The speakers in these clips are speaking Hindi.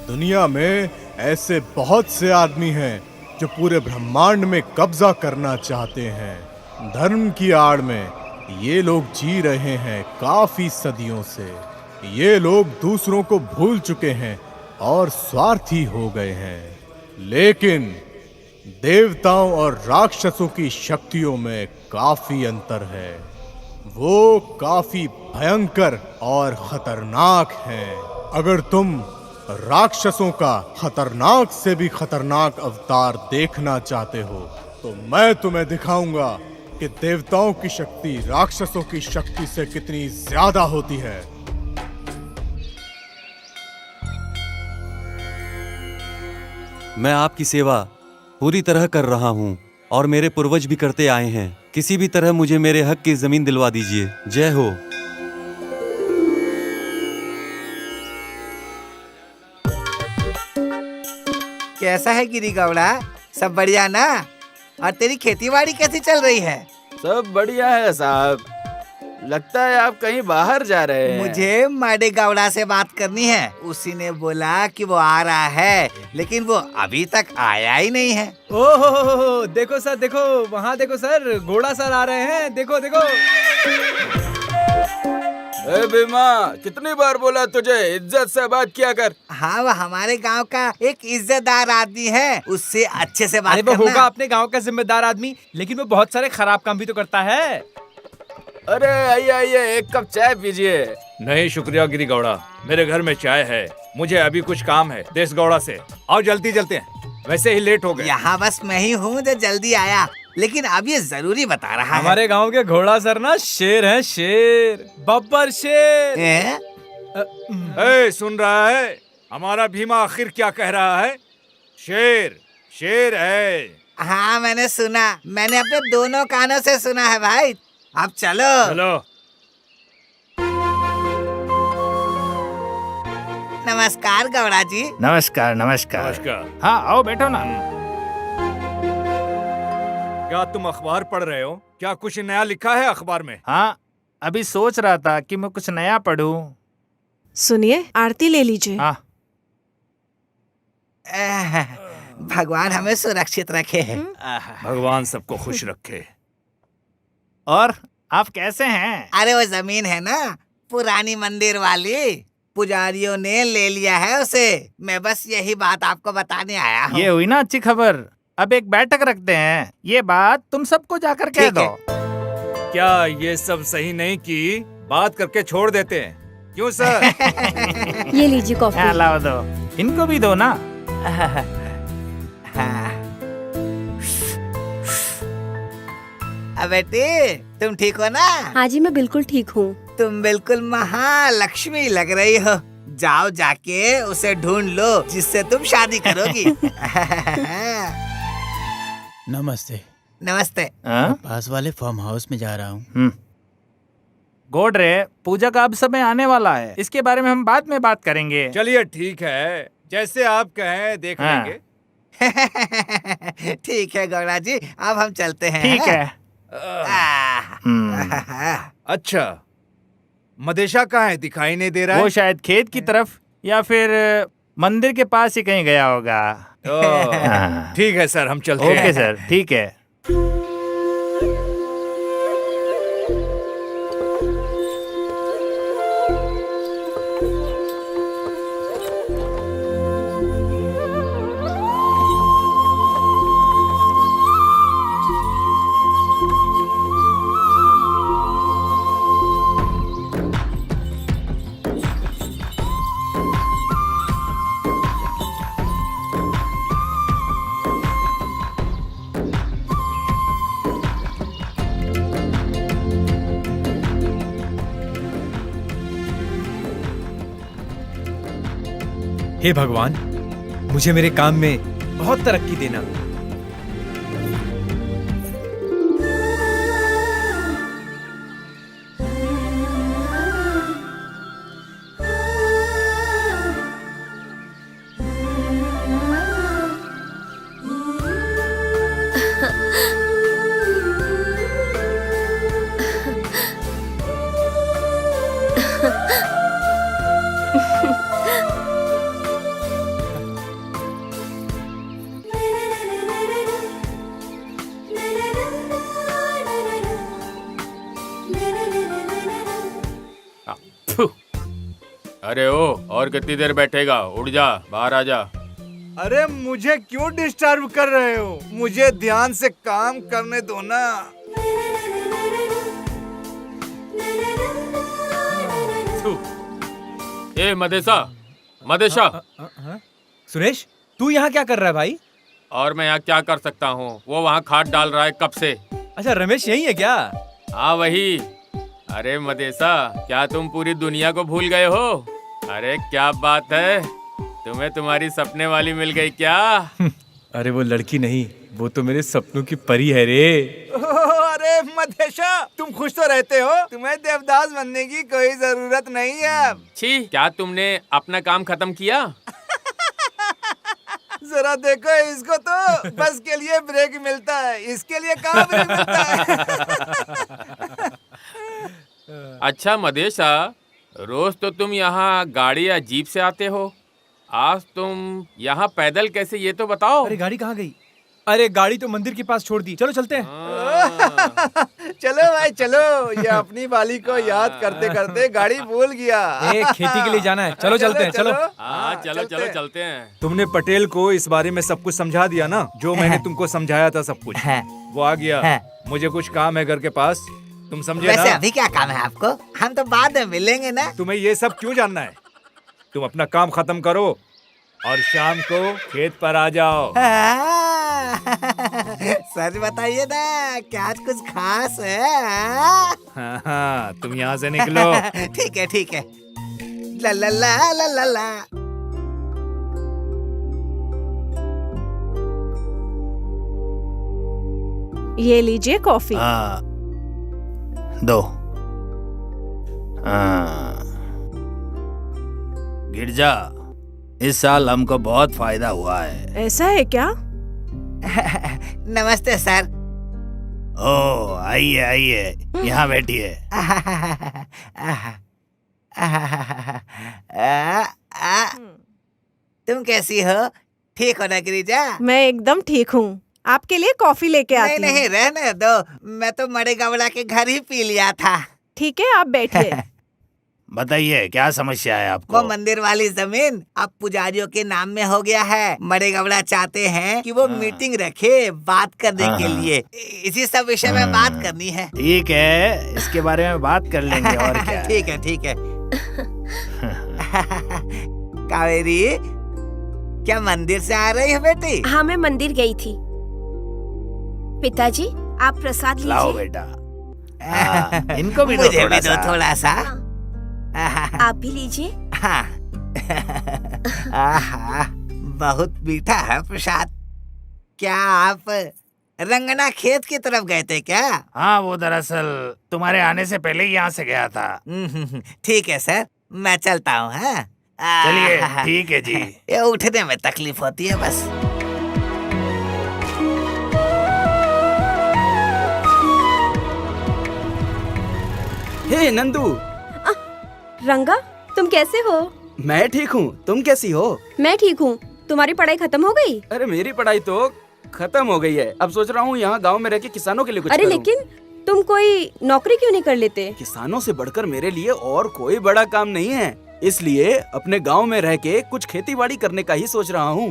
दुनिया में ऐसे बहुत से आदमी हैं जो पूरे ब्रह्मांड में कब्जा करना चाहते हैं। धर्म की आड़ में ये लोग जी रहे हैं काफी सदियों से। ये लोग दूसरों को भूल चुके हैं और स्वार्थी हो गए हैं। लेकिन देवताओं और राक्षसों की शक्तियों में काफी अंतर है। वो काफी भयंकर और खतरनाक हैं। अगर तुम राक्षसों का खतरनाक से भी खतरनाक अवतार देखना चाहते हो तो मैं तुम्हें दिखाऊंगा कि देवताओं की शक्ति राक्षसों की शक्ति से कितनी ज्यादा होती है। मैं आपकी सेवा पूरी तरह कर रहा हूँ और मेरे पूर्वज भी करते आए हैं। किसी भी तरह मुझे मेरे हक की जमीन दिलवा दीजिए। जय हो। कैसा है गिरी गौड़ा? सब बढ़िया ना? और तेरी खेतीबाड़ी कैसी चल रही है? सब बढ़िया है साहब। लगता है आप कहीं बाहर जा रहे हैं। मुझे माडे गौड़ा से बात करनी है। उसी ने बोला कि वो आ रहा है, लेकिन वो अभी तक आया ही नहीं है। ओहो, देखो सर, देखो वहाँ देखो सर, घोड़ा सर आ रहे हैं। देखो देखो। ए भीमा, कितनी बार बोला तुझे इज्जत से बात किया कर। हाँ, वो हमारे गांव का एक इज्जतदार आदमी है, उससे अच्छे से बात अरे वो करना। होगा अपने गांव का जिम्मेदार आदमी, लेकिन वो बहुत सारे खराब काम भी तो करता है। अरे आइए आइए, एक कप चाय पीजिए। नहीं शुक्रिया गिरी गौड़ा, मेरे घर में चाय है। मुझे अभी कुछ काम है देश गौड़ा से। आओ जल्दी चलते हैं, वैसे ही लेट हो गए। यहाँ बस मैं ही हूँ जो जल्दी आया, लेकिन अब ये जरूरी बता रहा है। हमारे गांव के घोड़ा सर ना शेर है, शेर, बब्बर शेर। ए, सुन रहा है? हमारा भीमा आखिर क्या कह रहा है? शेर शेर है। हाँ, मैंने सुना। मैंने अपने दोनों कानों से सुना है भाई। अब चलो। चलो। नमस्कार गौड़ा जी। नमस्कार नमस्कार। नमस्कार। हाँ आओ बैठो ना। क्या तुम अखबार पढ़ रहे हो? क्या कुछ नया लिखा है अखबार में? हाँ, अभी सोच रहा था कि मैं कुछ नया पढूं। सुनिए, आरती ले लीजिए। हाँ। भगवान हमें सुरक्षित रखे। भगवान सबको खुश रखे। और आप कैसे हैं? अरे वो जमीन है ना, पुरानी मंदिर वाली, पुजारियों ने ले लिया है उसे। मैं बस यही बात आपको बताने आया हूँ। ये हुई ना अच्छी खबर। अब एक बैठक रखते हैं, ये बात तुम सबको जाकर कह ठीक दो। क्या ये सब सही नहीं की बात करके छोड़ देते हैं? क्यों सर? ये लीजिए कॉफी। हाँ, लाओ दो, इनको भी दो ना। अब बेटी, तुम ठीक हो ना? हाँ जी, मैं बिल्कुल ठीक हूँ। तुम बिल्कुल महालक्ष्मी लग रही हो। जाओ जाके उसे ढूंढ लो जिससे तुम शादी करोगी। नमस्ते। नमस्ते। पास वाले फार्म हाउस में जा रहा हूँ। गोडरे, पूजा का अब समय आने वाला है, इसके बारे में हम बाद में बात करेंगे। चलिए ठीक है, जैसे आप कहें, देख लेंगे। ठीक है गौड़ा जी, अब हम चलते हैं। ठीक है। अच्छा, मदेशा कहाँ है? दिखाई नहीं दे रहा वो है। शायद खेत की तरफ या फिर मंदिर के पास ही कहीं गया होगा। ठीक है सर, हम चलते हैं। ओके सर, ठीक है। हे भगवान, मुझे मेरे काम में बहुत तरक्की देना। अरे ओ, और कितनी देर बैठेगा? उठ जा, बाहर आ जा। अरे मुझे क्यों डिस्टर्ब कर रहे हो? मुझे ध्यान से काम करने दो ना। ए मदेशा, मदेशा। सुरेश, तू यहाँ क्या कर रहा है भाई? और मैं यहाँ क्या कर सकता हूँ? वो वहाँ खाद डाल रहा है कब से। अच्छा, रमेश यही है क्या? हाँ वही। अरे मदेशा, क्या तुम पूरी दुनिया को भूल गए हो? अरे क्या बात है, तुम्हें तुम्हारी सपने वाली मिल गई क्या? अरे वो लड़की नहीं, वो तो मेरे सपनों की परी है रे। अरे मदेशा, तुम खुश तो रहते हो? तुम्हें देवदास बनने की कोई जरूरत नहीं है। छी, क्या तुमने अपना काम खत्म किया? जरा देखो इसको, तो बस के लिए ब्रेक मिलता है, इसके लिए कहाँ ब्रेक मिलता है? अच्छा मदेशा, रोज तो तुम यहाँ गाड़ी या जीप से आते हो, आज तुम यहाँ पैदल कैसे, ये तो बताओ। अरे गाड़ी कहाँ गई? अरे गाड़ी तो मंदिर के पास छोड़ दी, चलो चलते हैं। चलो भाई चलो, ये अपनी वाली को याद करते करते गाड़ी भूल गया। खेती के लिए जाना है, चलो चलते हैं, चलो। हाँ चलो चलो चलते हैं। तुमने पटेल को इस बारे में सब कुछ समझा दिया ना, जो मैंने तुमको समझाया था सब कुछ? वो आ गया। मुझे कुछ काम है घर के पास, तुम समझे वैसे ना? अभी क्या काम है आपको? हम तो बाद में मिलेंगे ना। तुम्हें ये सब क्यों जानना है? तुम अपना काम खत्म करो और शाम को खेत पर आ जाओ। सच बताइए ना, क्या आज कुछ खास है? हाँ, तुम यहाँ से निकलो। ठीक है ठीक है। ला ला ला ला ला ला। ये लीजिए कॉफी। दो। गिरजा, इस साल हमको बहुत फायदा हुआ है। ऐसा है क्या? नमस्ते सर। ओ आइए आइए, यहाँ बैठिए। तुम कैसी हो? ठीक हो ना गिरिजा? मैं एकदम ठीक हूँ। आपके लिए कॉफी लेके नहीं आती हूँ। नहीं, रहने दो, मैं तो मड़े गवड़ा के घर ही पी लिया था। ठीक है, आप बैठिए। बताइए क्या समस्या है आपको? वो मंदिर वाली जमीन अब पुजारियों के नाम में हो गया है। मड़े गवड़ा चाहते हैं कि वो मीटिंग रखे बात करने के लिए। इसी सब विषय में बात करनी है। ठीक है, इसके बारे में बात कर लेंगे और क्या। ठीक है ठीक है। कावेरी, क्या मंदिर से आ रही हो बेटी? हाँ, मैं मंदिर गई थी। पिताजी, आप प्रसाद लाओ लीजिए। बेटा। इनको भी दो मुझे थोड़ा भी दो सा। थोड़ा सा। आप भी लीजिए। हाँ। आहा, बहुत मीठा है प्रसाद। क्या आप रंगना खेत की तरफ गए थे क्या? हाँ, वो दरअसल तुम्हारे आने से पहले ही यहाँ से गया था। ठीक है सर, मैं चलता हूँ। हाँ चलिए, ठीक है जी। ये उठने में तकलीफ होती है बस। हे नंदू। रंगा, तुम कैसे हो? मैं ठीक हूँ, तुम कैसी हो? मैं ठीक हूँ। तुम्हारी पढ़ाई खत्म हो गई? अरे मेरी पढ़ाई तो खत्म हो गई है, अब सोच रहा हूँ यहाँ गांव में रह के किसानों के लिए कुछ अरे करूं। लेकिन तुम कोई नौकरी क्यों नहीं कर लेते? किसानों से बढ़कर मेरे लिए और कोई बड़ा काम नहीं है, इसलिए अपने गांव में रह के कुछ खेती बाड़ी करने का ही सोच रहा हूँ।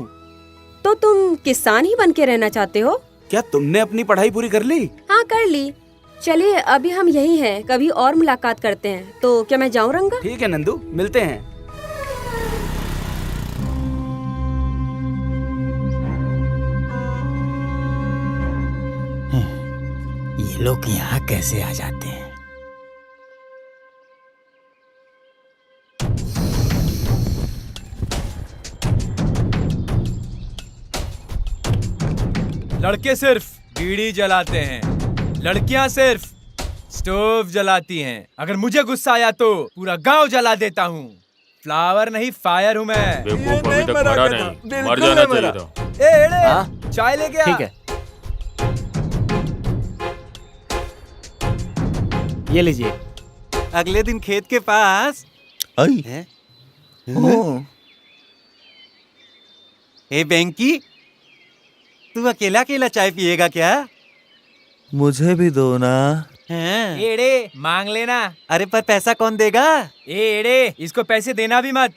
तो तुम किसान ही बन के रहना चाहते हो? क्या तुमने अपनी पढ़ाई पूरी कर ली? हाँ, कर ली। चलिए, अभी हम यही हैं, कभी और मुलाकात करते हैं। तो क्या मैं जाऊँ रंगा? ठीक है नंदू, मिलते हैं। ये लोग यहाँ कैसे आ जाते हैं? लड़के सिर्फ बीड़ी जलाते हैं, लड़कियां सिर्फ स्टोव जलाती हैं। अगर मुझे गुस्सा आया तो पूरा गांव जला देता हूँ। फ्लावर नहीं, फायर हूँ मैं। बेवकूफ, अभी तक मरा नहीं, मर जाना चाहिए था। ए एड़े, चाय लेके आ। ठीक है, ये लीजिए। अगले दिन खेत के पास ए बेंकी, तू अकेला अकेला चाय पिएगा क्या? मुझे भी दो ना। हैं? एड़े मांग लेना। अरे पर पैसा कौन देगा? एड़े इसको पैसे देना भी मत।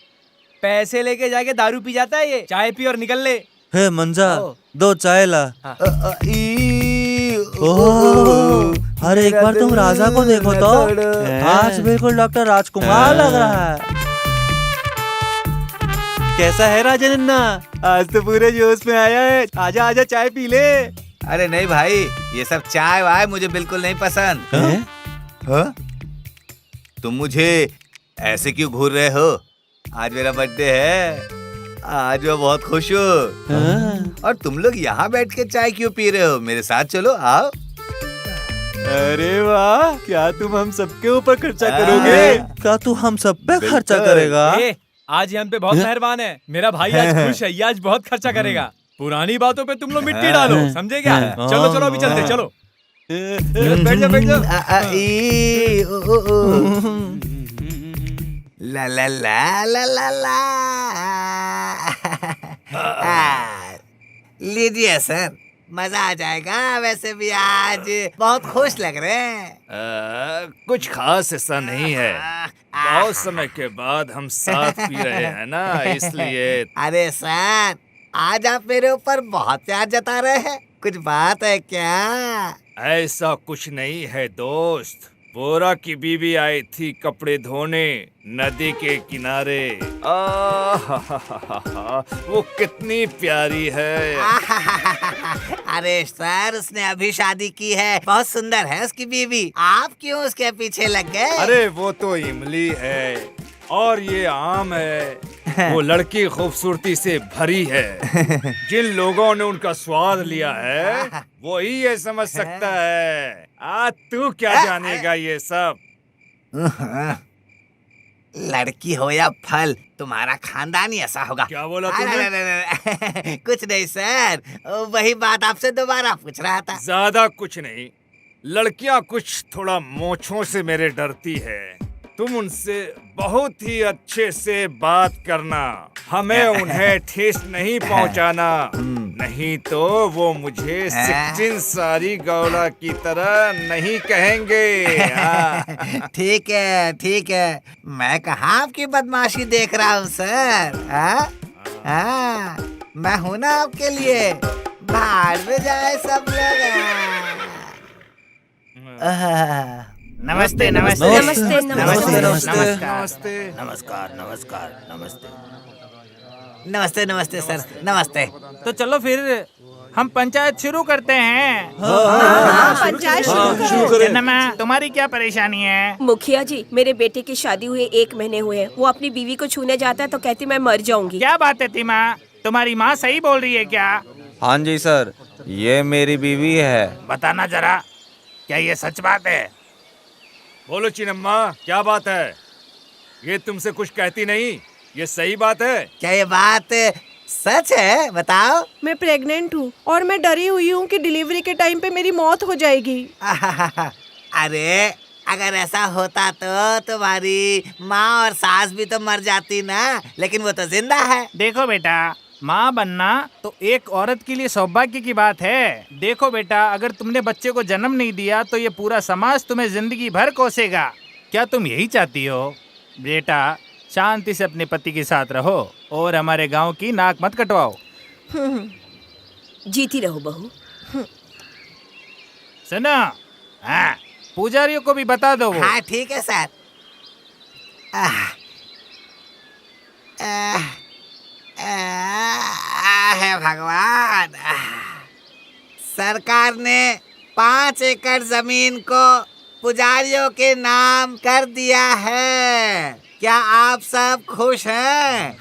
पैसे लेके जाके दारू पी जाता है ये। चाय पी और निकल ले। हे मंजा, दो चाय ला। अरे एक बार तुम राजा को देखो तो, आज बिल्कुल डॉक्टर राजकुमार लग रहा है। कैसा है राजा नन्ना? आज तो पूरे जोश में आया है। आजा आजा चाय पी ले। अरे नहीं भाई, ये सब चाय वाय मुझे बिल्कुल नहीं पसंद। हाँ? तुम मुझे ऐसे क्यों घूर रहे हो? आज मेरा बर्थडे है, आज मैं बहुत खुश हूँ। और तुम लोग यहाँ बैठ के चाय क्यों पी रहे हो? मेरे साथ चलो, आओ। अरे वाह, क्या तुम हम सबके ऊपर खर्चा करोगे? क्या तू हम सब पे खर्चा करेगा? आज ये हम पे बहुत मेहरबान है। मेरा भाई आज खुश है, ये आज बहुत खर्चा करेगा। पुरानी बातों पे तुम लोग मिट्टी डालो, समझे क्या? चलो चलो अभी चलते, चलो। बैठ जा बैठ जा। ला ला ला ला ला ला। लीजिए सर, मजा आ जाएगा। वैसे भी आज बहुत खुश लग रहे हैं। कुछ खास ऐसा नहीं है। बहुत समय के बाद हम साथ पी रहे हैं ना, इसलिए। अरे सर, आज आप मेरे ऊपर बहुत प्यार जता रहे हैं। कुछ बात है क्या? ऐसा कुछ नहीं है दोस्त। बोरा की बीवी आई थी कपड़े धोने नदी के किनारे। वो कितनी प्यारी है। अरे सर, उसने अभी शादी की है। बहुत सुंदर है उसकी बीवी। आप क्यों उसके पीछे लग गए? अरे वो तो इमली है और ये आम है। वो लड़की खूबसूरती से भरी है। जिन लोगों ने उनका स्वाद लिया है वो ही ये समझ सकता है। तू क्या जानेगा ये सब? लड़की हो या फल, तुम्हारा खानदान ही ऐसा होगा। क्या बोला तूने? अरे, कुछ नहीं सर, वही बात आपसे दोबारा पूछ रहा था। ज्यादा कुछ नहीं। लड़कियां कुछ थोड़ा मोछों से मेरे डरती है। तुम उनसे बहुत ही अच्छे से बात करना। हमें उन्हें ठेस नहीं पहुंचाना, नहीं तो वो मुझे सिक्किन सारी गौला की तरह नहीं कहेंगे। ठीक है ठीक है, मैं कहाँ आपकी बदमाशी देख रहा हूँ सर। मैं हूँ ना आपके लिए। बाहर में जाए सब लोग। नमस्ते नमस्ते नमस्ते नमस्ते नमस्ते नमस्कार नमस्कार नमस्ते। नमस्ते नमस्ते सर, नमस्ते। तो चलो फिर हम पंचायत शुरू करते हैं। पंचायत शुरू करो। जन्नमा, तुम्हारी क्या परेशानी है? मुखिया जी, मेरे बेटे की शादी हुए 1 महीने हुए हैं। वो अपनी बीवी को छूने जाता है तो कहती मैं मर जाऊंगी। क्या बात है तीमा, तुम्हारी माँ सही बोल रही है क्या? हाँ जी सर, ये मेरी बीवी है। बताना जरा, क्या ये सच बात है? बोलो चिनम्मा, क्या बात है? ये तुमसे कुछ कहती नहीं, ये सही बात है? क्या ये बात सच है? बताओ। मैं प्रेग्नेंट हूँ और मैं डरी हुई हूँ कि डिलीवरी के टाइम पे मेरी मौत हो जाएगी। अरे, अगर ऐसा होता तो तुम्हारी माँ और सास भी तो मर जाती ना, लेकिन वो तो जिंदा है। देखो बेटा, माँ बनना तो एक औरत के लिए सौभाग्य की बात है। देखो बेटा, अगर तुमने बच्चे को जन्म नहीं दिया तो ये पूरा समाज तुम्हें जिंदगी भर कोसेगा। क्या तुम यही चाहती हो? बेटा, शांति से अपने पति के साथ रहो और हमारे गांव की नाक मत कटवाओ। जीती रहो बहू। सुनो, हाँ, पुजारियों को भी बता दो वो। हाँ ठीक है सर। है भगवान। सरकार ने 5 एकड़ जमीन को पुजारियों के नाम कर दिया है। क्या आप सब खुश हैं? ठीक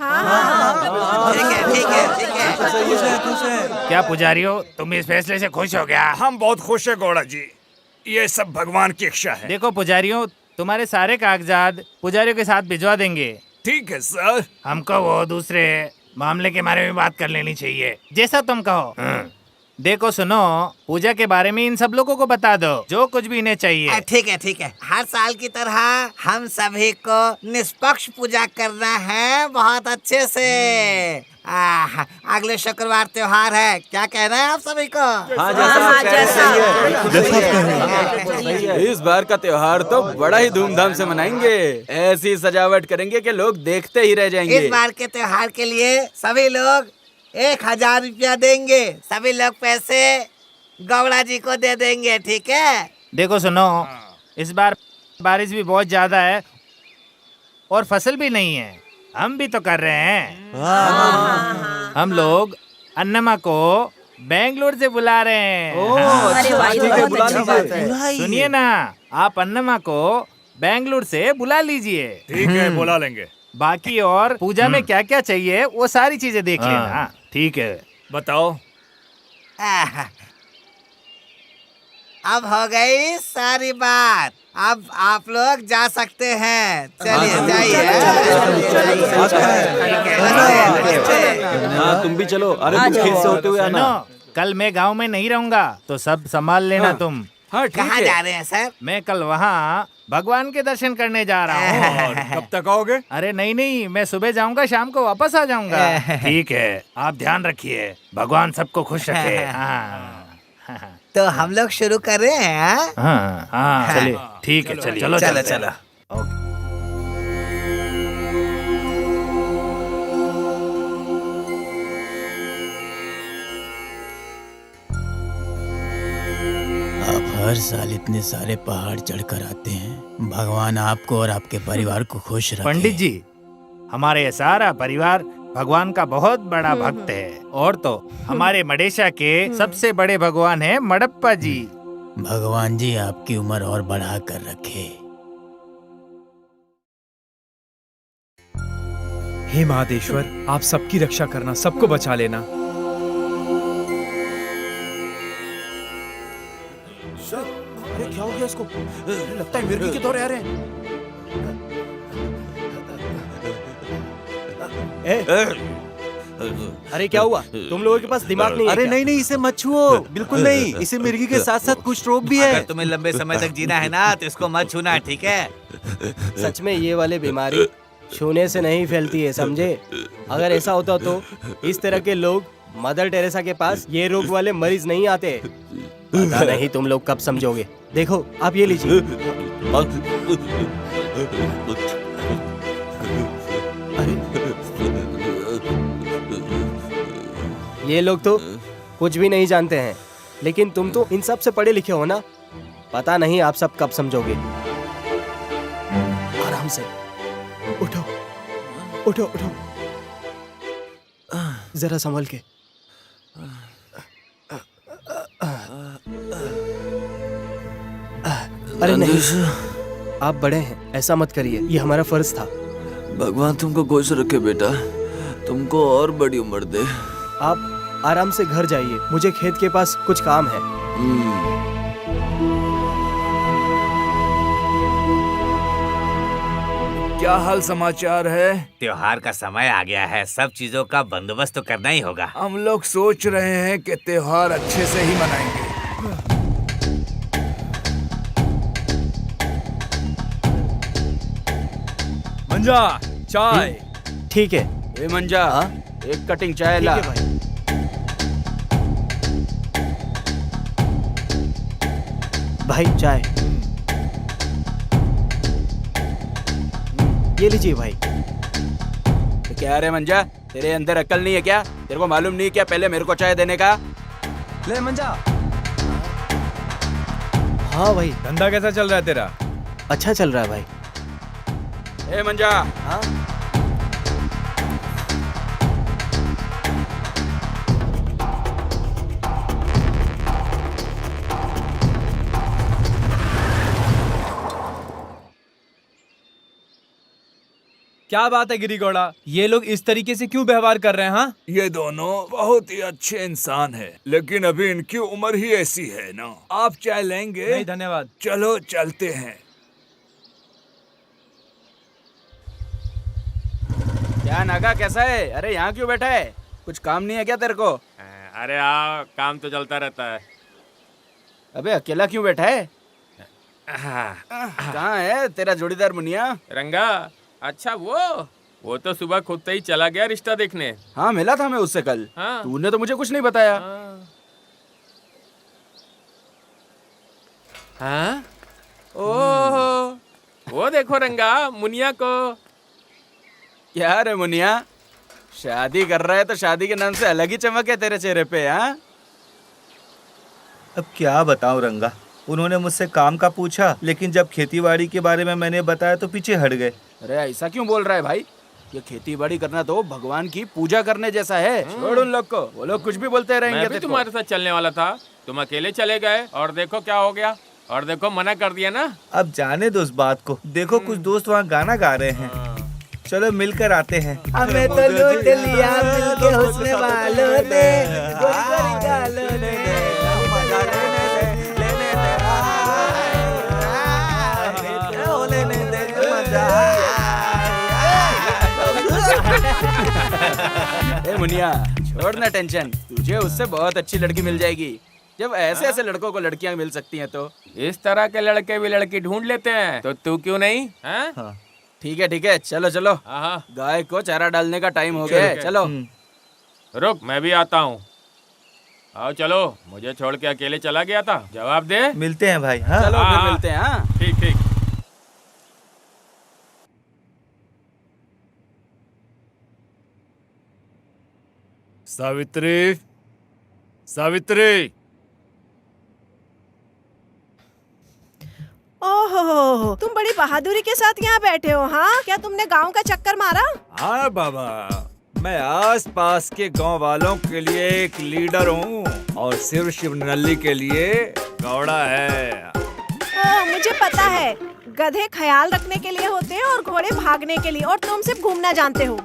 है ठीक है ठीक है। क्या पुजारियों, तुम इस फैसले से खुश हो गया? हम बहुत खुश है गौड़ा जी, ये सब भगवान की इच्छा है। देखो पुजारियों, तुम्हारे सारे कागजात पुजारियों के साथ भिजवा देंगे। ठीक है सर। हमको वो दूसरे मामले के बारे में बात कर लेनी चाहिए, जैसा तुम कहो। देखो सुनो, पूजा के बारे में इन सब लोगों को बता दो, जो कुछ भी इन्हें चाहिए। ठीक है ठीक है, हर साल की तरह हम सभी को निष्पक्ष पूजा करना है, बहुत अच्छे से। अगले शुक्रवार त्योहार है, क्या कहना है आप सभी को? इस बार का त्योहार तो बड़ा ही धूमधाम से मनाएंगे। ऐसी सजावट करेंगे कि लोग देखते ही रह जाएंगे। इस बार के त्योहार के लिए सभी लोग 1000 रुपया देंगे। सभी लोग पैसे गौड़ा जी को दे देंगे, ठीक है? देखो सुनो, इस बार बारिश भी बहुत ज्यादा है और फसल भी नहीं है। हम भी तो कर रहे हैं। हम लोग अन्नमा को बेंगलोर से बुला रहे हैं। सुनिए ना, आप अन्नमा को बेंगलोर से बुला लीजिए। ठीक है, बुला लेंगे। बाकी और पूजा में क्या क्या चाहिए वो सारी चीजें देख लेना। ठीक है, बताओ। अब हो गई सारी बात, अब आप लोग जा सकते हैं। चलिए जाइए। हाँ, तुम भी चलो। अरे तुम खेत से होते हुए आना। कल मैं गांव में नहीं रहूंगा, तो सब संभाल लेना तुम। कहाँ जा रहे हैं सर? मैं कल वहाँ भगवान के दर्शन करने जा रहा हूँ। कब तक आओगे? अरे नहीं, मैं सुबह जाऊंगा, शाम को वापस आ जाऊंगा। ठीक है, आप ध्यान रखिए, भगवान सबको खुश रखे। हाँ। तो हम लोग शुरू कर रहे हैं। हाँ, चलिए। ठीक है, चलिए। चलो। आप हर साल इतने सारे पहाड़ चढ़कर आते हैं। भगवान आपको और आपके परिवार को खुश रखे। पंडित जी, हमारे ये सारा परिवार भगवान का बहुत बड़ा भक्त है। और तो हमारे मडेशा के सबसे बड़े भगवान है मडप्पा जी। भगवान जी आपकी उम्र और बढ़ा कर रखे। हे महादेश्वर, आप सबकी रक्षा करना, सबको बचा लेना। अरे क्या हो गया इसको? लगता है मिर्गी के दौरे आ रहे हैं। अरे क्या हुआ? तुम लोगों के पास दिमाग नहीं है? अरे नहीं, इसे मत छुओ, बिल्कुल नहीं। इसे मिर्गी के साथ साथ कुछ रोग भी है। अगर तुम्हें लंबे समय तक जीना है ना, तो इसको मत छूना, ठीक है? सच में ये वाली बीमारी छूने से नहीं फैलती है, समझे? अगर ऐसा होता तो इस तरह के लोग मदर टेरेसा के पास ये रोग वाले मरीज नहीं आते। पता नहीं तुम लोग कब समझोगे। देखो, आप ये लीजिए। ये लोग तो कुछ भी नहीं जानते हैं, लेकिन तुम तो इन सब से पढ़े लिखे हो ना। पता नहीं आप सब कब समझोगे। आराम से उठो। जरा संभल के। अरे नहीं, आप बड़े हैं, ऐसा मत करिए, ये हमारा फर्ज था। भगवान तुमको खुश रखे बेटा, तुमको और बड़ी उम्र दे। आप आराम से घर जाइए, मुझे खेत के पास कुछ काम है। क्या हाल समाचार है? त्योहार का समय आ गया है, सब चीजों का बंदोबस्त तो करना ही होगा। हम लोग सोच रहे हैं कि त्योहार अच्छे से ही मनाएंगे। मंजा, चाय। ठीक है। ए मंजा, एक कटिंग चाय ला। भाई चाय। ये लीजिए भाई। तो क्या रे मंजा, तेरे अंदर अक्ल नहीं है क्या? तेरे को मालूम नहीं क्या पहले मेरे को चाय देने का? ले मंजा। हाँ भाई। धंधा कैसा चल रहा है तेरा? अच्छा चल रहा है भाई। ए मंजा। हाँ? क्या बात है गिरी गौड़ा, ये लोग इस तरीके से क्यों व्यवहार कर रहे हैं? हाँ, ये दोनों बहुत ही अच्छे इंसान हैं, लेकिन अभी इनकी उम्र ही ऐसी है ना। आप चाय लेंगे? नहीं धन्यवाद। चलो चलते हैं। क्या नागा, कैसा है? अरे यहाँ क्यों बैठा है? कुछ काम नहीं है क्या तेरे को? अरे आओ, काम तो चलता रहता है। अबे अकेला क्यों बैठा है? कहाँ है तेरा जोड़ीदार मुनिया? रंगा, अच्छा वो तो सुबह खुद से ही चला गया रिश्ता देखने। हाँ, मिला था मैं उससे कल। हाँ। तूने तो मुझे कुछ नहीं बताया। हाँ? ओह, वो देखो रंगा, मुनिया को। क्या रे मुनिया, शादी कर रहा है तो शादी के नाम से अलग ही चमक है तेरे चेहरे पे। हाँ, अब क्या बताऊं रंगा, उन्होंने मुझसे काम का पूछा, लेकिन जब खेतीबाड़ी के बारे में मैंने बताया तो पीछे हट गए। अरे ऐसा क्यों बोल रहा है भाई? ये खेती बाड़ी करना तो भगवान की पूजा करने जैसा है। छोड़ उन लोग को, वो लोग कुछ भी बोलते रहेंगे। मैं भी तुम्हारे साथ चलने वाला था, तुम अकेले चले गए और देखो क्या हो गया। और देखो मना कर दिया ना। अब जाने दो उस बात को। देखो कुछ दोस्त वहाँ गाना गा रहे हैं, चलो मिलकर आते हैं। हमें तो लूट लिया मिलके हुस्न वालों ने, गोरी गोरी गालों ने। ए मुनिया, छोड़ ना टेंशन, तुझे उससे बहुत अच्छी लड़की मिल जाएगी। जब ऐसे ऐसे लड़कों को लड़कियां मिल सकती हैं तो इस तरह के लड़के भी लड़की ढूंढ लेते हैं, तो तू क्यों नहीं? हाँ? ठीक है, चलो चलो। गाय को चारा डालने का टाइम हो गया है, चलो। रुक, मैं भी आता हूँ। आओ चलो, मुझे छोड़ के अकेले चला गया था, जवाब दे। मिलते हैं भाई। हाँ? चलो फिर मिलते हैं। हाँ, ठीक ठीक। सावित्री, सावित्री। ओहो, तुम बड़ी बहादुरी के साथ यहाँ बैठे हो। हाँ, क्या तुमने गांव का चक्कर मारा? हाँ बाबा, मैं आस पास के गांव वालों के लिए एक लीडर हूँ और सिर्फ शिवनल्ली के लिए गौड़ा है। मुझे पता है, गधे ख्याल रखने के लिए होते हैं और घोड़े भागने के लिए, और तुम सिर्फ घूमना जानते हो।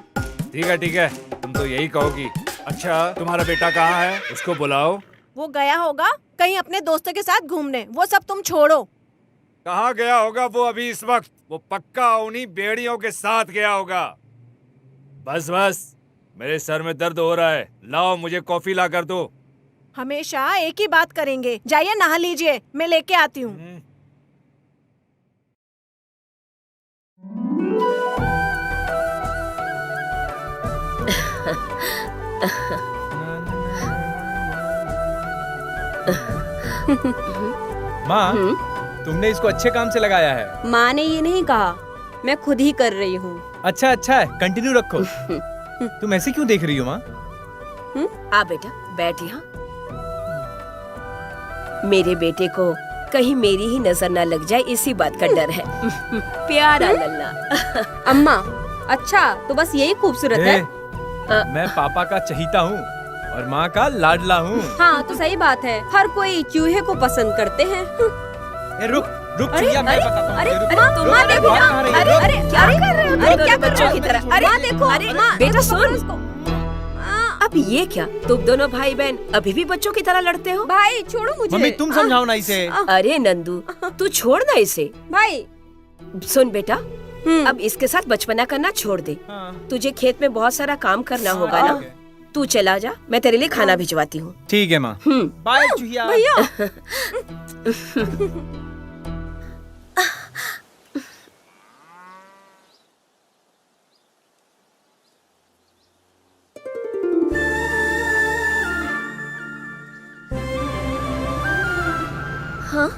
ठीक है, तुम तो यही कहोगी। अच्छा, तुम्हारा बेटा कहाँ है? उसको बुलाओ। वो गया होगा कहीं अपने दोस्तों के साथ घूमने, वो सब तुम छोड़ो। कहाँ गया होगा वो अभी इस वक्त? वो पक्का उन्हीं बेड़ियों के साथ गया होगा। बस, मेरे सर में दर्द हो रहा है, लाओ मुझे कॉफी ला कर दो। हमेशा एक ही बात करेंगे। जाइए नहा लीजिए, मैं लेके आती हूँ। माँ, तुमने इसको अच्छे काम से लगाया है। माँ ने ये नहीं कहा, मैं खुद ही कर रही हूँ। अच्छा है, कंटिन्यू रखो। तुम ऐसे क्यों देख रही हो माँ? आ बेटा, बैठ यहाँ। मेरे बेटे को कहीं मेरी ही नजर ना लग जाए, इसी बात का डर है। प्यारा लल्ला। अम्मा, अच्छा तो बस यही खूबसूरत है? मैं पापा का चहीता हूँ और माँ का लाडला हूँ। हाँ तो सही बात है, हर कोई चूहे को पसंद करते हैं। रुक चुहिया, मैं बताता हूँ। अरे माँ देखो, अरे क्या कर रहे हो? अरे क्या बच्चों की तरह? अरे देखो, अरे बेटा सुन, अब ये क्या, तुम दोनों भाई बहन अभी भी बच्चों की तरह लड़ते हो? भाई छोड़ो मुझे। मम्मी तुम समझाओ ना इसे। अरे नंदू, तू छोड़ ना इसे। भाई सुन बेटा, अब इसके साथ बचपना करना छोड़ दे। तुझे खेत में बहुत सारा काम करना होगा ना, तू चला जा, मैं तेरे लिए खाना भिजवाती हूँ। ठीक है माँ। बाय चुहिया। भैया हाँ?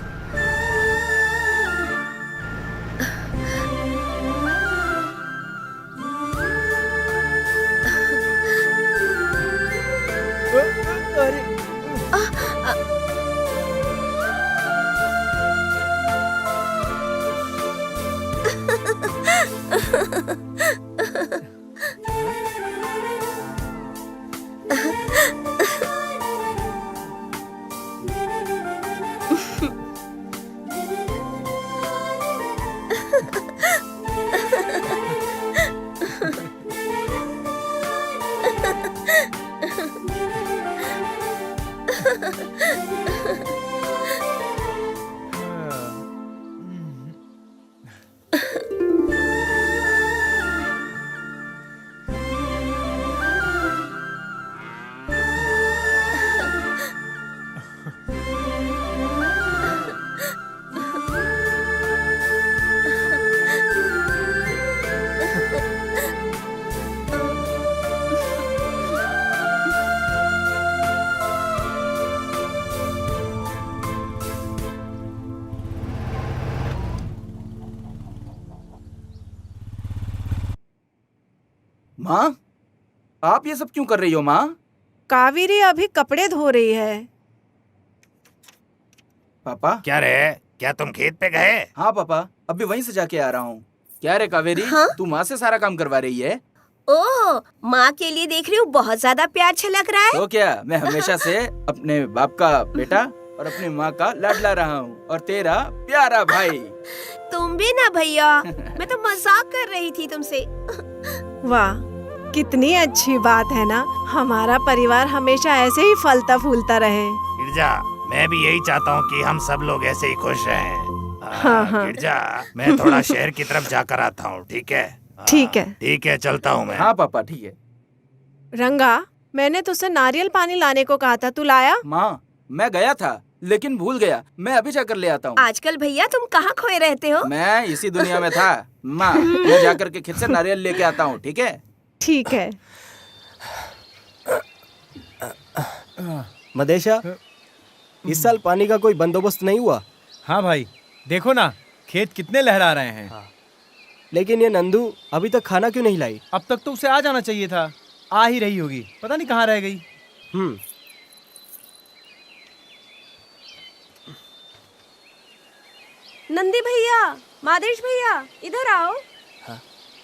माँ, आप ये सब क्यों कर रही हो माँ? कावेरी अभी कपड़े धो रही है। पापा। क्या रे, क्या तुम खेत पे गए? हाँ पापा, अभी वहीं से जाके आ रहा हूँ। क्या रे कावेरी, तू माँ से सारा काम करवा रही है? ओह, माँ के लिए देख रही हूँ, बहुत ज्यादा प्यार छलक रहा है। तो क्या, मैं हमेशा से अपने बाप का बेटा और अपनी माँ का लाडला रहा हूँ, और तेरा प्यारा भाई। तुम भी ना भैया, मैं तो मजाक कर रही थी तुमसे। वाह, कितनी अच्छी बात है ना। हमारा परिवार हमेशा ऐसे ही फलता फूलता रहे। गिरजा, मैं भी यही चाहता हूँ कि हम सब लोग ऐसे ही खुश रहें। हाँ। गिरजा, मैं थोड़ा शहर की तरफ जाकर आता हूँ, ठीक है? ठीक है। ठीक है, चलता हूँ मैं। हाँ पापा, ठीक है। रंगा, मैंने तुझसे नारियल पानी लाने को कहा था, तू लाया? माँ, मैं गया था लेकिन भूल गया। मैं अभी जाकर ले आता हूँ। आजकल भैया तुम कहाँ खोए रहते हो? मैं इसी दुनिया में था। माँ, मैं जाकर के खेत से नारियल लेके आता हूँ, ठीक है? ठीक है। मदेशा, इस साल पानी का कोई बंदोबस्त नहीं हुआ? हाँ भाई, देखो ना खेत कितने लहरा रहे हैं। लेकिन ये नंदू अभी तक खाना क्यों नहीं लाई? अब तक तो उसे आ जाना चाहिए था। आ ही रही होगी, पता नहीं कहाँ रह गई। नंदी भैया, मादेश भैया, इधर आओ।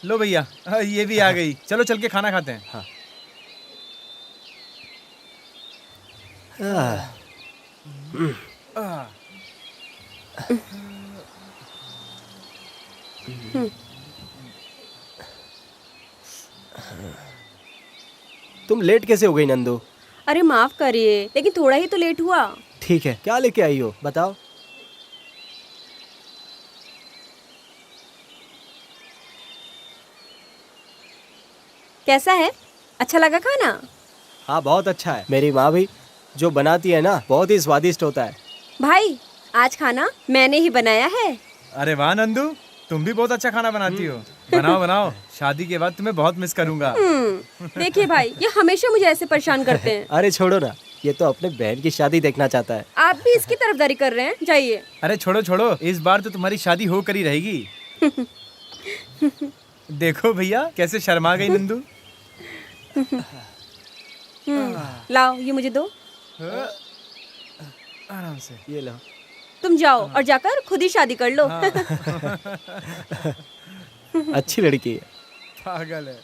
लो भैया, ये भी आ गई। चलो चल के खाना खाते हैं। तुम लेट कैसे हो गई नंदू? अरे माफ करिए, लेकिन थोड़ा ही तो लेट हुआ। ठीक है, क्या लेके आई हो बताओ। कैसा है, अच्छा लगा खाना? हाँ बहुत अच्छा है। मेरी माँ भी जो बनाती है ना, बहुत ही स्वादिष्ट होता है। भाई, आज खाना मैंने ही बनाया है। अरे वाह नंदू, तुम भी बहुत अच्छा खाना बनाती हो। बनाओ बनाओ, शादी के बाद तुम्हें बहुत मिस करूंगा। देखिए भाई, ये हमेशा मुझे ऐसे परेशान करते हैं। अरे छोड़ो ना, ये तो अपने बहन की शादी देखना चाहता है। आप भी इसकी तरफदारी कर रहे हैं, जाइए। अरे छोड़ो छोड़ो, इस बार तो तुम्हारी शादी होकर ही रहेगी। देखो भैया कैसे शर्मा गई नंदू। लाओ, ये मुझे दो। आराम से, ये लो। तुम जाओ और जाकर खुद ही शादी कर लो। अच्छी लड़की है। पागल है।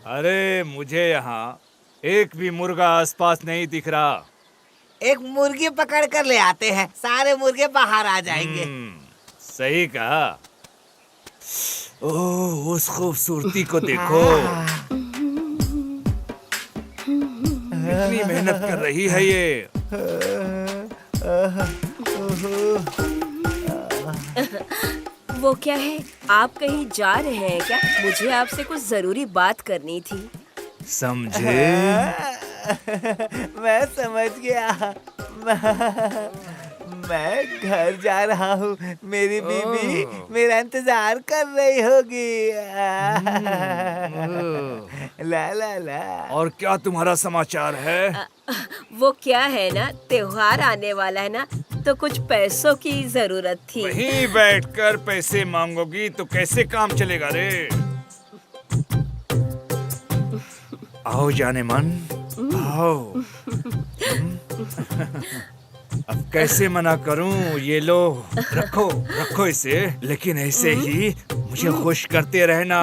अरे मुझे यहाँ एक भी मुर्गा आसपास नहीं दिख रहा। एक मुर्गी पकड़ कर ले आते हैं, सारे मुर्गे बाहर आ जाएंगे। सही कहा। ओह, उस खूबसूरती को देखो, कितनी मेहनत कर रही है ये। वो क्या है, आप कहीं जा रहे हैं क्या? मुझे आपसे कुछ जरूरी बात करनी थी। समझे? मैं समझ गया। मैं घर जा रहा हूँ, मेरी बीवी मेरा इंतजार कर रही होगी। ला ला ला। और क्या तुम्हारा समाचार है? वो क्या है ना, त्योहार आने वाला है ना, तो कुछ पैसों की जरूरत थी। वहीं बैठकर पैसे मांगोगी तो कैसे काम चलेगा रे? आओ जाने मन, आओ। अब कैसे मना करूं? ये लो, रखो रखो इसे, लेकिन ऐसे ही मुझे खुश करते रहना।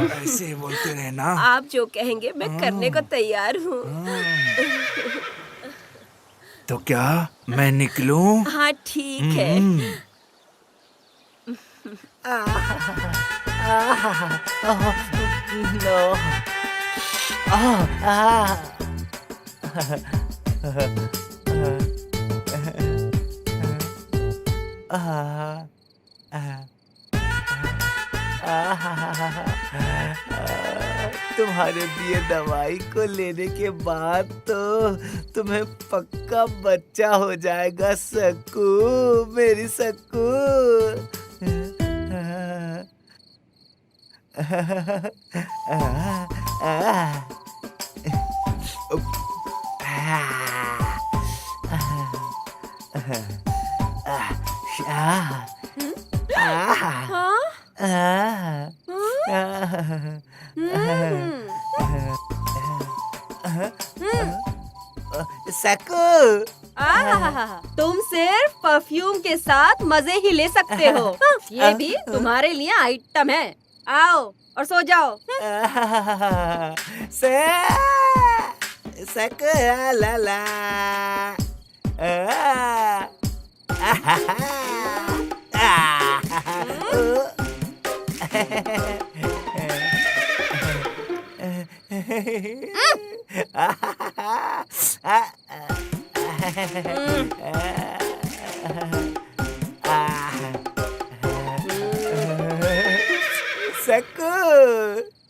ऐसे बोलते रहना। आप जो कहेंगे मैं करने को तैयार हूँ। तो क्या मैं निकलूं? हाँ ठीक है। नो। तुम्हारे दिए दवाई को लेने के बाद तो तुम्हें पक्का बच्चा हो जाएगा सक्कू, मेरी सक्कू। सक्कू, तुम सिर्फ परफ्यूम के साथ मजे ही ले सकते हो। ये भी तुम्हारे लिए आइटम है। आओ और सो जाओ। सक्कू ला ला।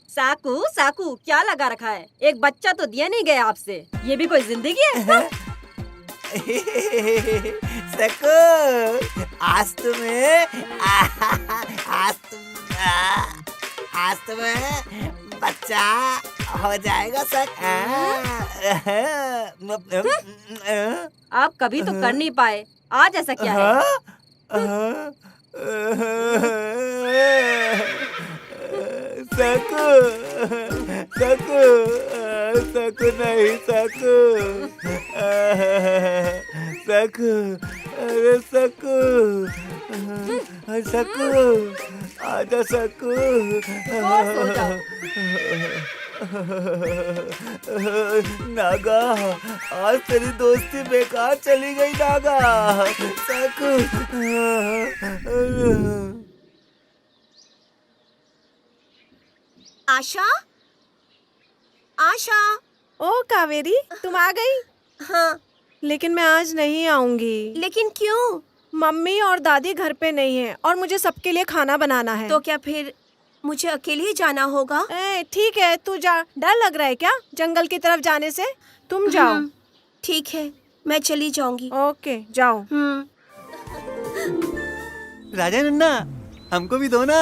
साकू साकू क्या लगा रखा है? एक बच्चा तो दिया नहीं गया आपसे। ये भी कोई जिंदगी है? सक्कू, आज तुम्हें बच्चा हो जाएगा आप कभी तो कर नहीं पाए, आज ऐसा क्या है? सक्कू, सक्कू, सक्कू नहीं, सक्कू, सक्कू, अरे सक्कू, सक्कू, आजा सक्कू। नागा, आज तेरी दोस्ती बेकार चली गई नागा। सक्कू। आशा, आशा। ओ कावेरी, तुम आ गई? हाँ, लेकिन मैं आज नहीं आऊंगी। लेकिन क्यों? मम्मी और दादी घर पे नहीं है और मुझे सबके लिए खाना बनाना है। तो क्या फिर मुझे अकेले ही जाना होगा? ठीक है, तू जा। डर लग रहा है क्या जंगल की तरफ जाने से? तुम जाओ। ठीक है, मैं चली जाऊंगी। ओके, जाओ। राजा नन्ना, हमको भी दो ना।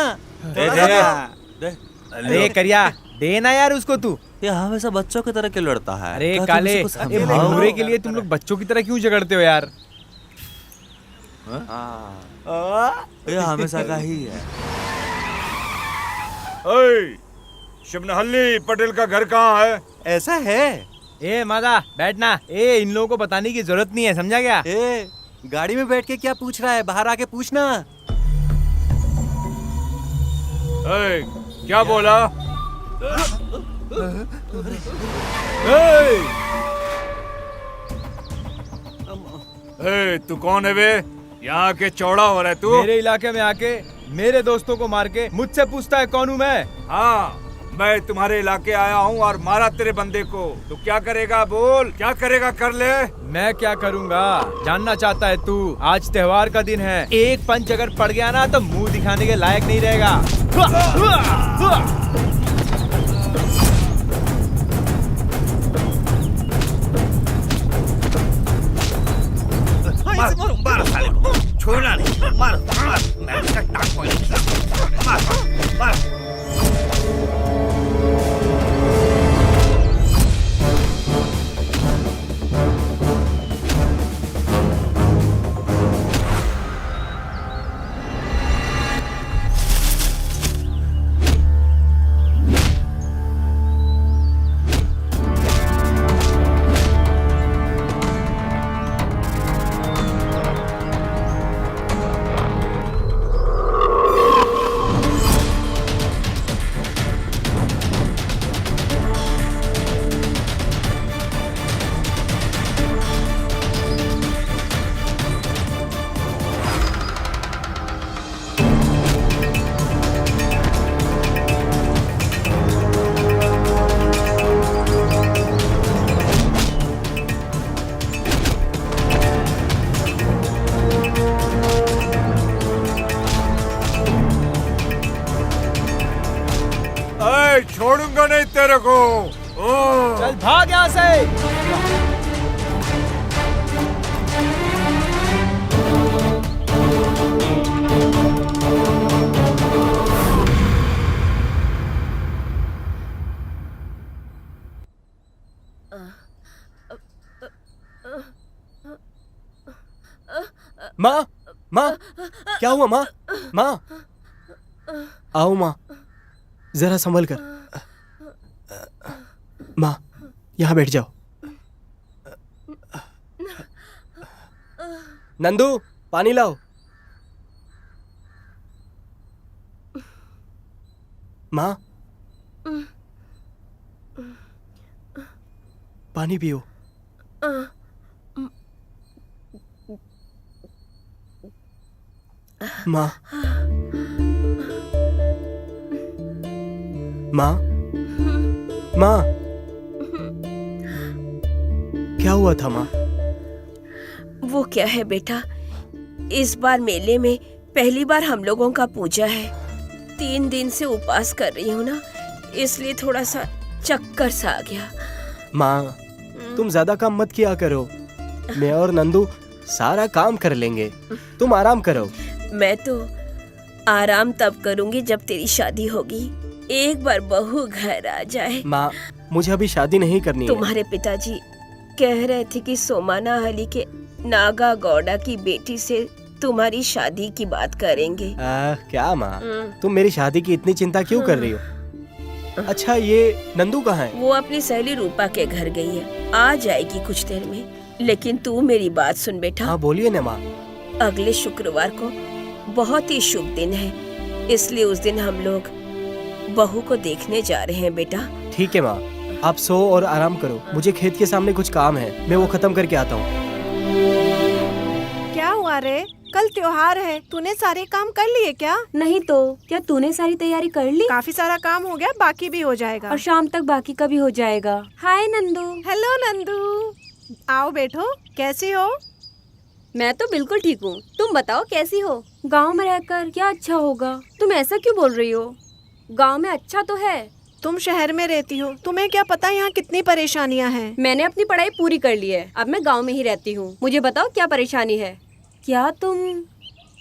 अरे करिया, देना यार उसको तू। ये हमेशा बच्चों की तरह क्यों लड़ता है? अरे काले, ये भूरे के लिए तुम लोग बच्चों की तरह क्यों झगड़ते हो यार? ये हमेशा का ही है। शिवनहल्ली पटेल का घर कहाँ है? ऐसा है? ए मादा, बैठना। इन लोगों को बताने की जरूरत नहीं है, समझा क्या? गाड़ी में बैठ के क्या पूछ रहा है? बाहर आके पूछना। क्या बोला? तू कौन है बे? यहाँ के चौड़ा हो रहा है तू? मेरे इलाके में आके मेरे दोस्तों को मार के मुझसे पूछता है कौन हूँ मैं? हाँ, मैं तुम्हारे इलाके आया हूँ और मारा तेरे बंदे को। तू क्या करेगा? बोल, क्या करेगा? कर ले। मैं क्या करूँगा जानना चाहता है तू? आज त्योहार का दिन है, एक पंच अगर पड़ गया ना तो मुंह दिखाने के लायक नहीं रहेगा। मारो साले को, छोड़ना नहीं। मारो, मैं इसका टांग फोड़ूंगा। मार। माँ, माँ, क्या हुआ माँ? माँ, आओ माँ, जरा संभल कर। माँ, यहाँ बैठ जाओ। नंदू, पानी लाओ। माँ, पानी पियो। माँ, माँ, माँ, क्या हुआ था माँ? वो क्या है बेटा, इस बार मेले में पहली बार हम लोगों का पूजा है। 3 दिन से उपवास कर रही हूँ ना, इसलिए थोड़ा सा चक्कर सा आ गया। माँ, तुम ज्यादा काम मत किया करो। मैं और नंदू सारा काम कर लेंगे, तुम आराम करो। मैं तो आराम तब करूंगी जब तेरी शादी होगी। एक बार बहू घर आ जाए। माँ, मुझे अभी शादी नहीं करनी है। तुम्हारे पिताजी कह रहे थे कि सोमाना अली के नागा गौड़ा की बेटी से तुम्हारी शादी की बात करेंगे। क्या माँ, तुम मेरी शादी की इतनी चिंता क्यों कर रही हो? अच्छा, ये नंदू कहाँ है? वो अपनी सहेली रूपा के घर गई है, आ जाएगी कुछ देर में। लेकिन तू मेरी बात सुन बेटा। हाँ बोलिए ना माँ। अगले शुक्रवार को बहुत ही शुभ दिन है, इसलिए उस दिन हम लोग बहू को देखने जा रहे हैं बेटा। ठीक है माँ, आप सो और आराम करो। मुझे खेत के सामने कुछ काम है, मैं वो खत्म करके आता हूँ। क्या हुआ रे? कल त्योहार है, तूने सारे काम कर लिए क्या? नहीं तो क्या तूने सारी तैयारी कर ली? काफी सारा काम हो गया, बाकी भी हो जाएगा। और शाम तक बाकी का भी हो जाएगा। हाय नंदू। हेलो नंदू, आओ बैठो। कैसी हो? मैं तो बिल्कुल ठीक हूँ, तुम बताओ कैसी हो? गांव में रहकर क्या अच्छा होगा? तुम ऐसा क्यों बोल रही हो? गांव में अच्छा तो है। तुम शहर में रहती हो, तुम्हें क्या पता यहाँ कितनी परेशानियाँ हैं। मैंने अपनी पढ़ाई पूरी कर ली है, अब मैं गांव में ही रहती हूँ। मुझे बताओ क्या परेशानी है? क्या तुम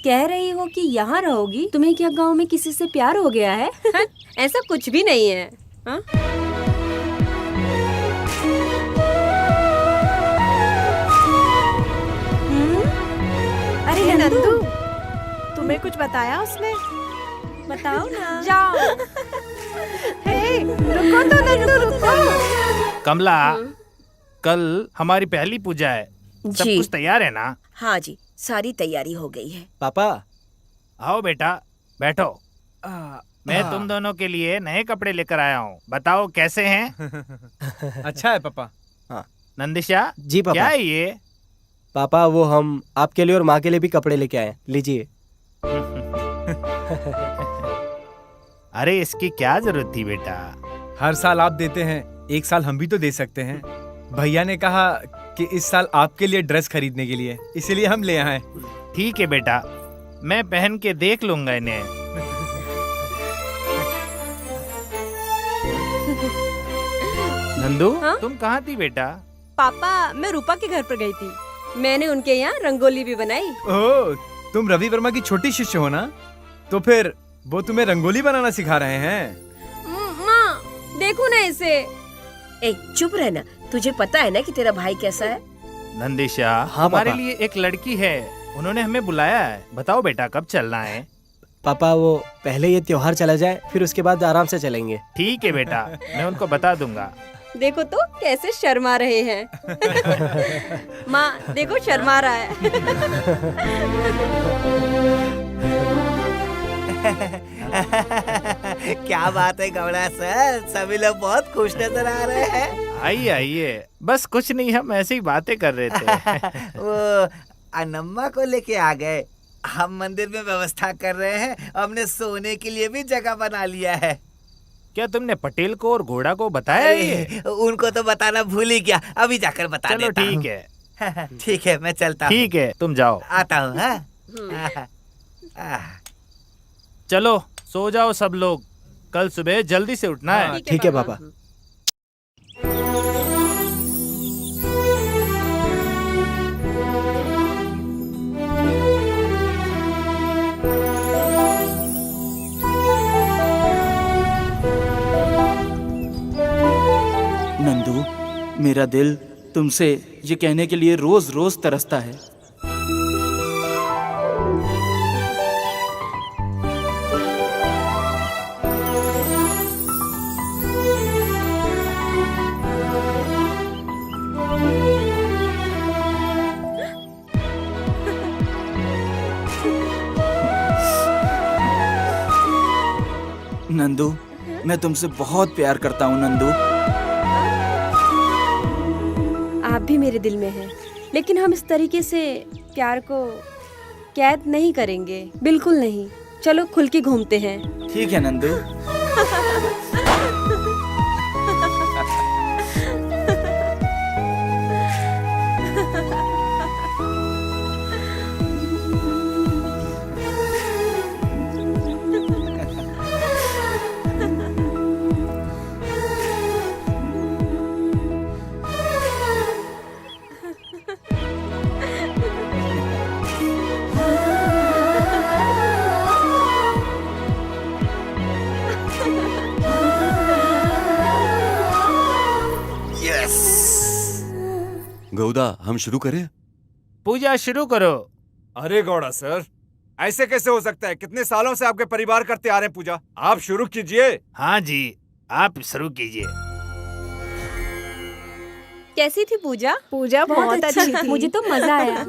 कह रही हो कि यहाँ रहोगी? तुम्हें क्या गांव में किसी से प्यार हो गया है? ऐसा कुछ भी नहीं है। हा? अरे नंदू, तुम्हें कुछ बताया उसने? बताओ ना। जाओ। हे, रुको तो नंदू, रुको। कमला, कल हमारी पहली पूजा है, सब जी। कुछ तैयार है ना? हाँ जी, सारी तैयारी हो गई है। पापा, आओ बेटा, बैठो। मैं तुम दोनों के लिए नए कपड़े लेकर आया हूँ, बताओ कैसे हैं? अच्छा है पापा। हाँ। नंदिशा जी पापा। क्या है ये? पापा, वो हम आपके लिए और माँ के लिए भी कपड़े लेके आए, लीजिए। अरे इसकी क्या जरूरत थी बेटा? हर साल आप देते हैं, एक साल हम भी तो दे सकते हैं। भैया ने कहा कि इस साल आपके लिए ड्रेस खरीदने के लिए, इसीलिए हम ले आए। ठीक है बेटा, मैं पहन के देख लूंगा इन्हें। नंदू, हाँ? तुम कहाँ थी बेटा? पापा, मैं रूपा के घर पर गई थी। मैंने उनके यहाँ रंगोली भी बनाई। ओह, तुम रवि वर्मा की छोटी शिष्य हो ना? तो फिर वो तुम्हें रंगोली बनाना सिखा रहे हैं? माँ, देखो ना इसे। ए, चुप रहना। तुझे पता है ना कि तेरा भाई कैसा है? नंदिशा, हाँ, हमारे पापा। लिए एक लड़की है, उन्होंने हमें बुलाया है। बताओ बेटा कब चलना है? पापा, वो पहले ये त्योहार चला जाए, फिर उसके बाद आराम से चलेंगे। ठीक है बेटा, मैं उनको बता दूंगा। देखो तो कैसे शर्मा रहे हैं। माँ, देखो शर्मा रहा है। क्या बात है गौड़ा सर, सभी लोग बहुत खुश नजर आ रहे हैं। आइए आइए, बस कुछ नहीं, हम ऐसे ही बातें कर रहे थे। वो अनम्मा को लेके आ गए। हम मंदिर में व्यवस्था कर रहे हैं, हमने सोने के लिए भी जगह बना लिया है। क्या तुमने पटेल को और घोड़ा को बताया ये? उनको तो बताना भूल ही गया, अभी जाकर बता चलो देता हूँ। ठीक है। ठीक है, मैं चलता हूँ। ठीक है, तुम जाओ। आता हूँ। चलो सो जाओ सब लोग, कल सुबह जल्दी से उठना है। ठीक है पापा। नंदू, मेरा दिल तुमसे ये कहने के लिए रोज रोज तरसता है नंदू, मैं तुमसे बहुत प्यार करता हूँ नंदू। आप भी मेरे दिल में हैं, लेकिन हम इस तरीके से प्यार को कैद नहीं करेंगे, बिल्कुल नहीं। चलो खुल के घूमते हैं। ठीक है नंदू। गौदा, हम शुरू करें? पूजा शुरू करो। अरे गौड़ा सर, ऐसे कैसे हो सकता है? कितने सालों से आपके परिवार करते आ रहे हैं पूजा। आप शुरू कीजिए। हाँ जी, आप शुरू कीजिए। कैसी थी पूजा? पूजा बहुत अच्छी थी। मुझे तो मजा आया।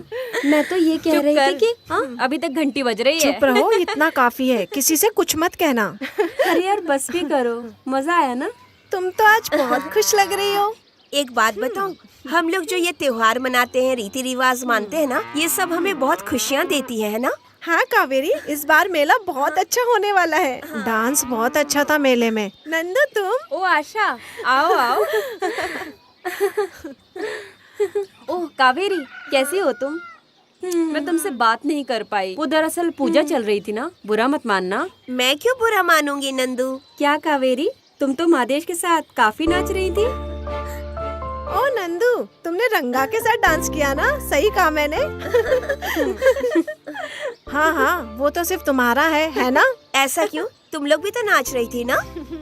मैं तो ये कह रही थी कि अभी तक घंटी बज रही है। चुप रहो, इतना काफी है। किसी से कुछ मत कहना। अरे यार बस भी करो, मजा आया ना? तुम तो आज बहुत खुश लग रही हो। एक बात बताऊं, हम लोग जो ये त्योहार मनाते हैं, रीति रिवाज मानते हैं ना, ये सब हमें बहुत खुशियाँ देती है ना? हाँ कावेरी, इस बार मेला बहुत अच्छा होने वाला है। डांस बहुत अच्छा था मेले में। नंदू तुम? ओ आशा, आओ आओ। ओह कावेरी, कैसी हो तुम? मैं तुमसे बात नहीं कर पाई। वो दरअसल पूजा चल रही थी ना, बुरा मत मानना। मैं क्यों बुरा मानूंगी नंदू? क्या कावेरी, तुम तो महादेश के साथ काफी नाच रही थी। ओ नंदू, तुमने रंगा के साथ डांस किया ना? सही कहा मैंने। हाँ हाँ, वो तो सिर्फ तुम्हारा है ना? ऐसा क्यों? तुम लोग भी तो नाच रही थी ना,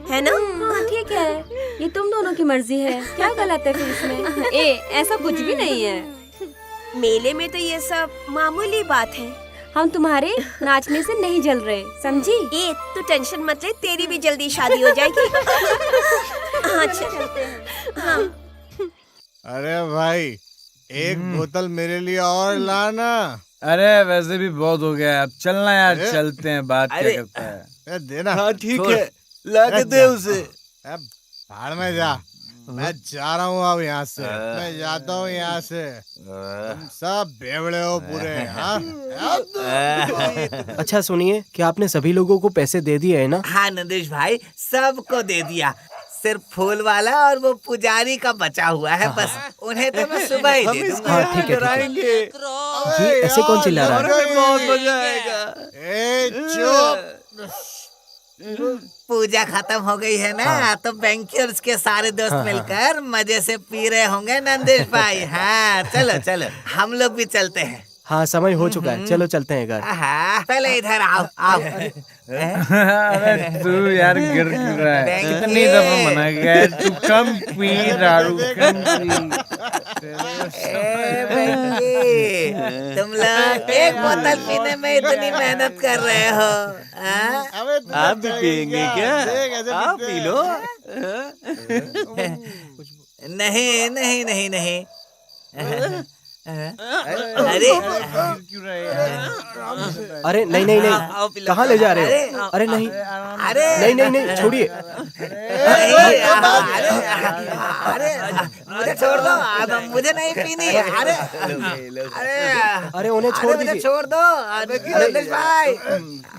है ना? हाँ ठीक है, ये तुम दोनों की मर्जी है। क्या गलत है फिर इसमें? ऐसा कुछ भी नहीं है। मेले में तो ये सब मामूली बात है। हम तुम्हारे नाचने से नहीं जल रहे, समझी? तू टेंशन मत ले, तेरी भी जल्दी शादी हो जाएगी। हाँ चलते हैं। हाँ। अरे भाई, एक बोतल मेरे लिए और लाना। अरे वैसे भी बहुत हो गया, अब चलना यार, चलते हैं। बात क्या करता है? देना। हाँ ठीक है, ला के दे उसे। भाड़ में जा, मैं जा रहा हूँ अब यहाँ से। मैं जाता हूँ यहाँ से। तुम सब बेवड़े हो पूरे। हाँ? अच्छा सुनिए, क्या आपने सभी लोगों को पैसे दे दिए है ना? हाँ नंदेश भाई, सबको दे दिया। सिर्फ फूल वाला और वो पुजारी का बचा हुआ है बस। उन्हें तो मैं सुबह ही दे दूंगा। हाँ ठीक है, ठीक है। जी ऐसे कौन चिल्ला रहा है? बहुत मजा आएगा। चुप। पूजा खत्म हो गई है ना, तो बैंकर्स के सारे दोस्त मिलकर मजे से पी रहे होंगे नंदेश भाई। हाँ चलो चलो, हम लोग भी चलते हैं। हाँ समय हो चुका है, चलो चलते हैं घर। पहले इधर आओ आओ। तू यार गिर रहा है, कितनी दफा मना गया है, तू कम पी दारू, कम पी। तुम लोग एक बोतल पीने में इतनी मेहनत कर रहे हो, आप भी पियेंगे क्या? आप पी लो। नहीं नहीं नहीं नहीं। अरे अरे नहीं नहीं नहीं, कहाँ ले जा रहे हो? अरे नहीं, अरे नहीं नहीं नहीं, छोड़िए। अरे मुझे छोड़ दो, मुझे नहीं पीनी। अरे अरे उन्हें छोड़ दीजिए। मुझे छोड़ दो नंदेश भाई।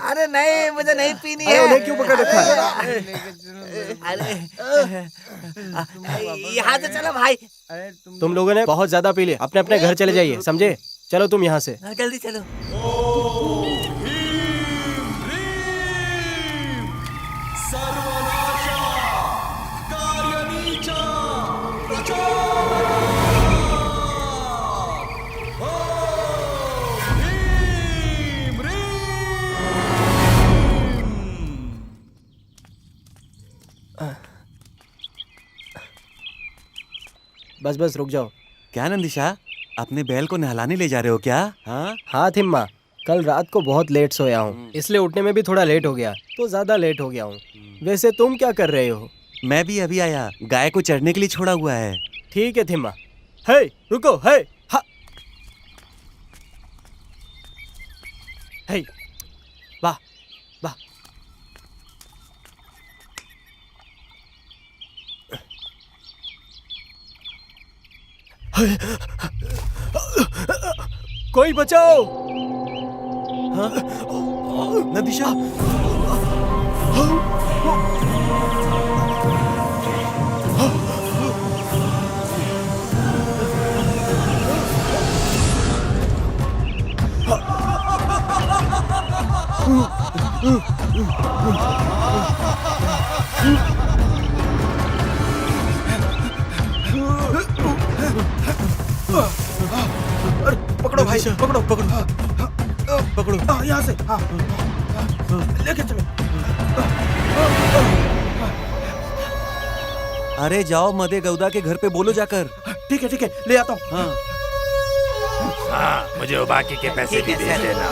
अरे नहीं, मुझे नहीं पीनी है। उन्हें क्यों पकड़ रखा है? अरे यहाँ से चलो भाई। तुम लोगों ने बहुत ज्यादा पी लिया, अपने अपने घर चले जाइए, समझे? चलो तुम यहाँ से। जल्दी चलो। बस बस रुक जाओ। क्या नंदिशा, अपने बैल को नहलाने ले जा रहे हो क्या? हाँ थिम्मा, कल रात को बहुत लेट सोया हूँ, इसलिए उठने में भी थोड़ा लेट हो गया, तो ज्यादा लेट हो गया हूँ। वैसे तुम क्या कर रहे हो? मैं भी अभी आया, गाय को चढ़ने के लिए छोड़ा हुआ है। ठीक है थिम्मा। हे रुको, हे हा, हे वाह वाह। कोई बचाओ। हाँ? नदीशा। पकड़ो भाई, पकड़ो पकड़ो पकड़ो। यहाँ से लेके चलो। अरे जाओ मदे गौदा के घर पे बोलो जाकर। ठीक है ले आता हूँ। हाँ, मुझे वो बाकी के पैसे भी दे देना।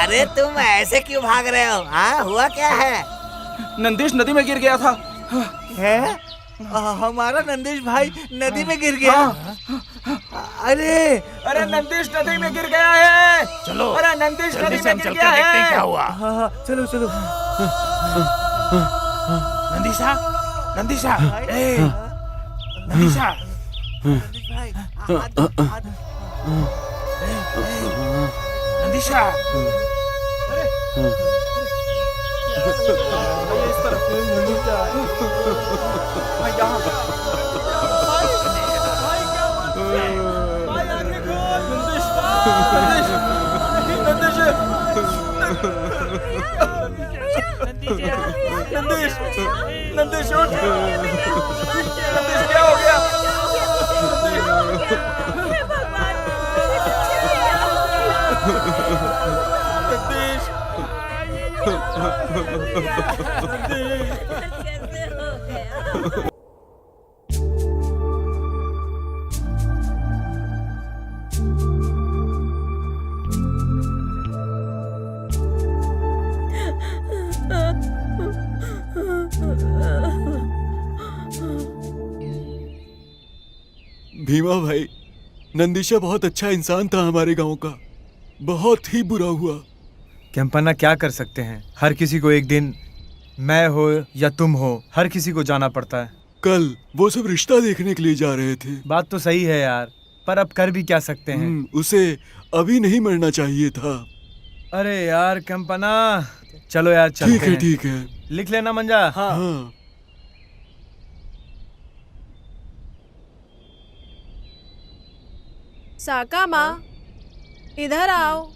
अरे तुम ऐसे क्यों भाग रहे हो? हाँ, हुआ क्या है? नंदीश नदी में गिर गया था। है? हमारा नंदीश भाई नदी में गिर गया। अरे नंदीश नदी में गिर गया है। चलो, अरे नंदीश नदी में गिर गया देखते हैं है। क्या हुआ। चलो चलो। नंदीशा, नंदीशा, ए, नंदीशा। नंदीशा। नंदीश उठ। नंदीश क्या हो गया? भीमा भाई, नंदीशा बहुत अच्छा इंसान था हमारे गांव का। बहुत ही बुरा हुआ। कैंपन्ना क्या कर सकते हैं, हर किसी को एक दिन मैं हो या तुम हो, हर किसी को जाना पड़ता है। कल वो सब रिश्ता देखने के लिए जा रहे थे। बात तो सही है यार, पर अब कर भी क्या सकते हैं। उसे अभी नहीं मरना चाहिए था। अरे यार कैंपन्ना, चलो यार चलते हैं। ठीक है। लिख लेना मंजा। हाँ। साका माँ, इधर आओ।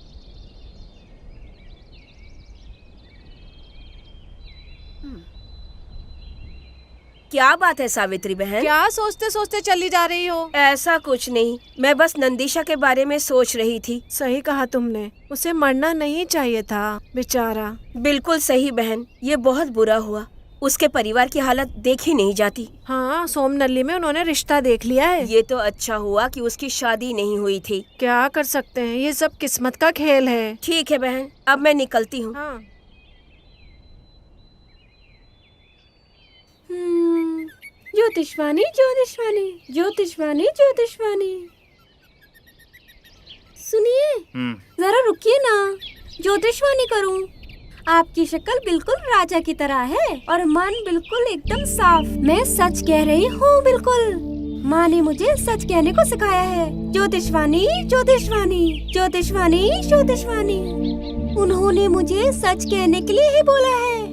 क्या बात है सावित्री बहन? क्या सोचते सोचते चली जा रही हो? ऐसा कुछ नहीं, मैं बस नंदीशा के बारे में सोच रही थी। सही कहा तुमने, उसे मरना नहीं चाहिए था बेचारा। बिल्कुल सही बहन, ये बहुत बुरा हुआ। उसके परिवार की हालत देखी नहीं जाती। हाँ, सोमनल्ली में उन्होंने रिश्ता देख लिया है। ये तो अच्छा हुआ कि उसकी शादी नहीं हुई थी। क्या कर सकते हैं, ये सब किस्मत का खेल है। ठीक है बहन, अब मैं निकलती हूँ। हाँ। ज्योतिषवाणी ज्योतिषवाणी ज्योतिषवाणी ज्योतिषवाणी, सुनिए जरा रुकिए ना, ज्योतिषवाणी करूं। आपकी शक्ल बिल्कुल राजा की तरह है और मन बिल्कुल एकदम साफ। मैं सच कह रही हूँ बिल्कुल। माँ ने मुझे सच कहने को सिखाया है। ज्योतिषवाणी ज्योतिषवाणी ज्योतिषवाणी ज्योतिषवाणी, उन्होंने मुझे सच कहने के लिए ही बोला है।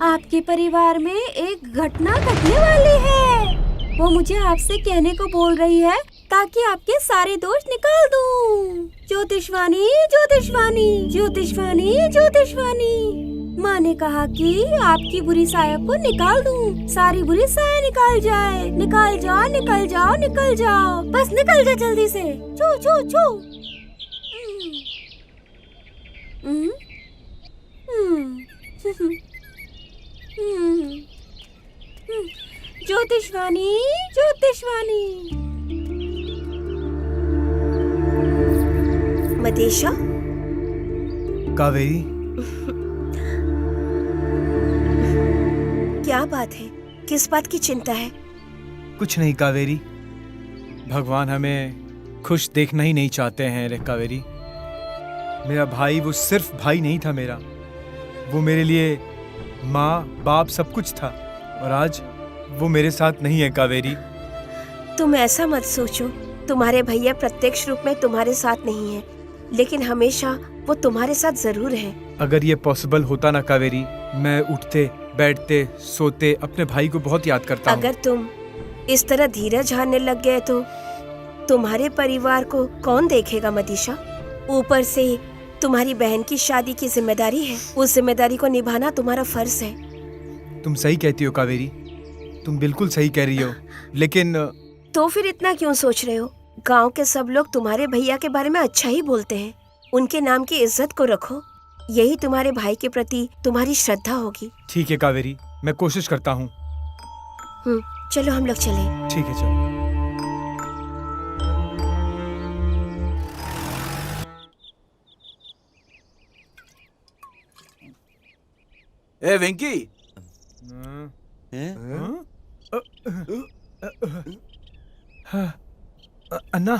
आपके परिवार में एक घटना घटने वाली है। वो मुझे आपसे कहने को बोल रही है ताकि आपके सारे दोष निकाल दूं। ज्योतिषवाणी ज्योतिषवाणी ज्योतिषवाणी ज्योतिषवाणी, माँ ने कहा कि आपकी बुरी साया को निकाल दूं। सारी बुरी साया निकाल जाए। निकाल जाओ निकल जाओ निकल जाओ, बस निकल जा जल्दी से। छू छू छू। ज्योतिषवाणी ज्योतिषवाणी। मदेशा, कावेरी, क्या बात है? किस बात की चिंता है? कुछ नहीं कावेरी, भगवान हमें खुश देखना ही नहीं चाहते हैं रे कावेरी। मेरा भाई वो सिर्फ भाई नहीं था मेरा, वो मेरे लिए माँ बाप सब कुछ था। और आज वो मेरे साथ नहीं है कावेरी। तुम ऐसा मत सोचो। तुम्हारे भैया प्रत्यक्ष रूप में तुम्हारे साथ नहीं है, लेकिन हमेशा वो तुम्हारे साथ जरूर है। अगर ये पॉसिबल होता ना कावेरी, मैं उठते बैठते सोते अपने भाई को बहुत याद करता हूँ। अगर तुम इस तरह धीरज हारने लग गए तो तुम्हारे परिवार को कौन देखेगा मदीशा? ऊपर से तुम्हारी बहन की शादी की जिम्मेदारी है। उस जिम्मेदारी को निभाना तुम्हारा फर्ज है। तुम सही कहती हो कावेरी, तुम बिल्कुल सही कह रही हो, लेकिन तो फिर इतना क्यों सोच रहे हो? गांव के सब लोग तुम्हारे भैया के बारे में अच्छा ही बोलते हैं। उनके नाम की इज्जत को रखो, यही तुम्हारे भाई के प्रति तुम्हारी श्रद्धा होगी। ठीक है कावेरी, मैं कोशिश करता हूँ। चलो हम लोग चले। ठीक है चलो। ए वेंकी, अन्ना।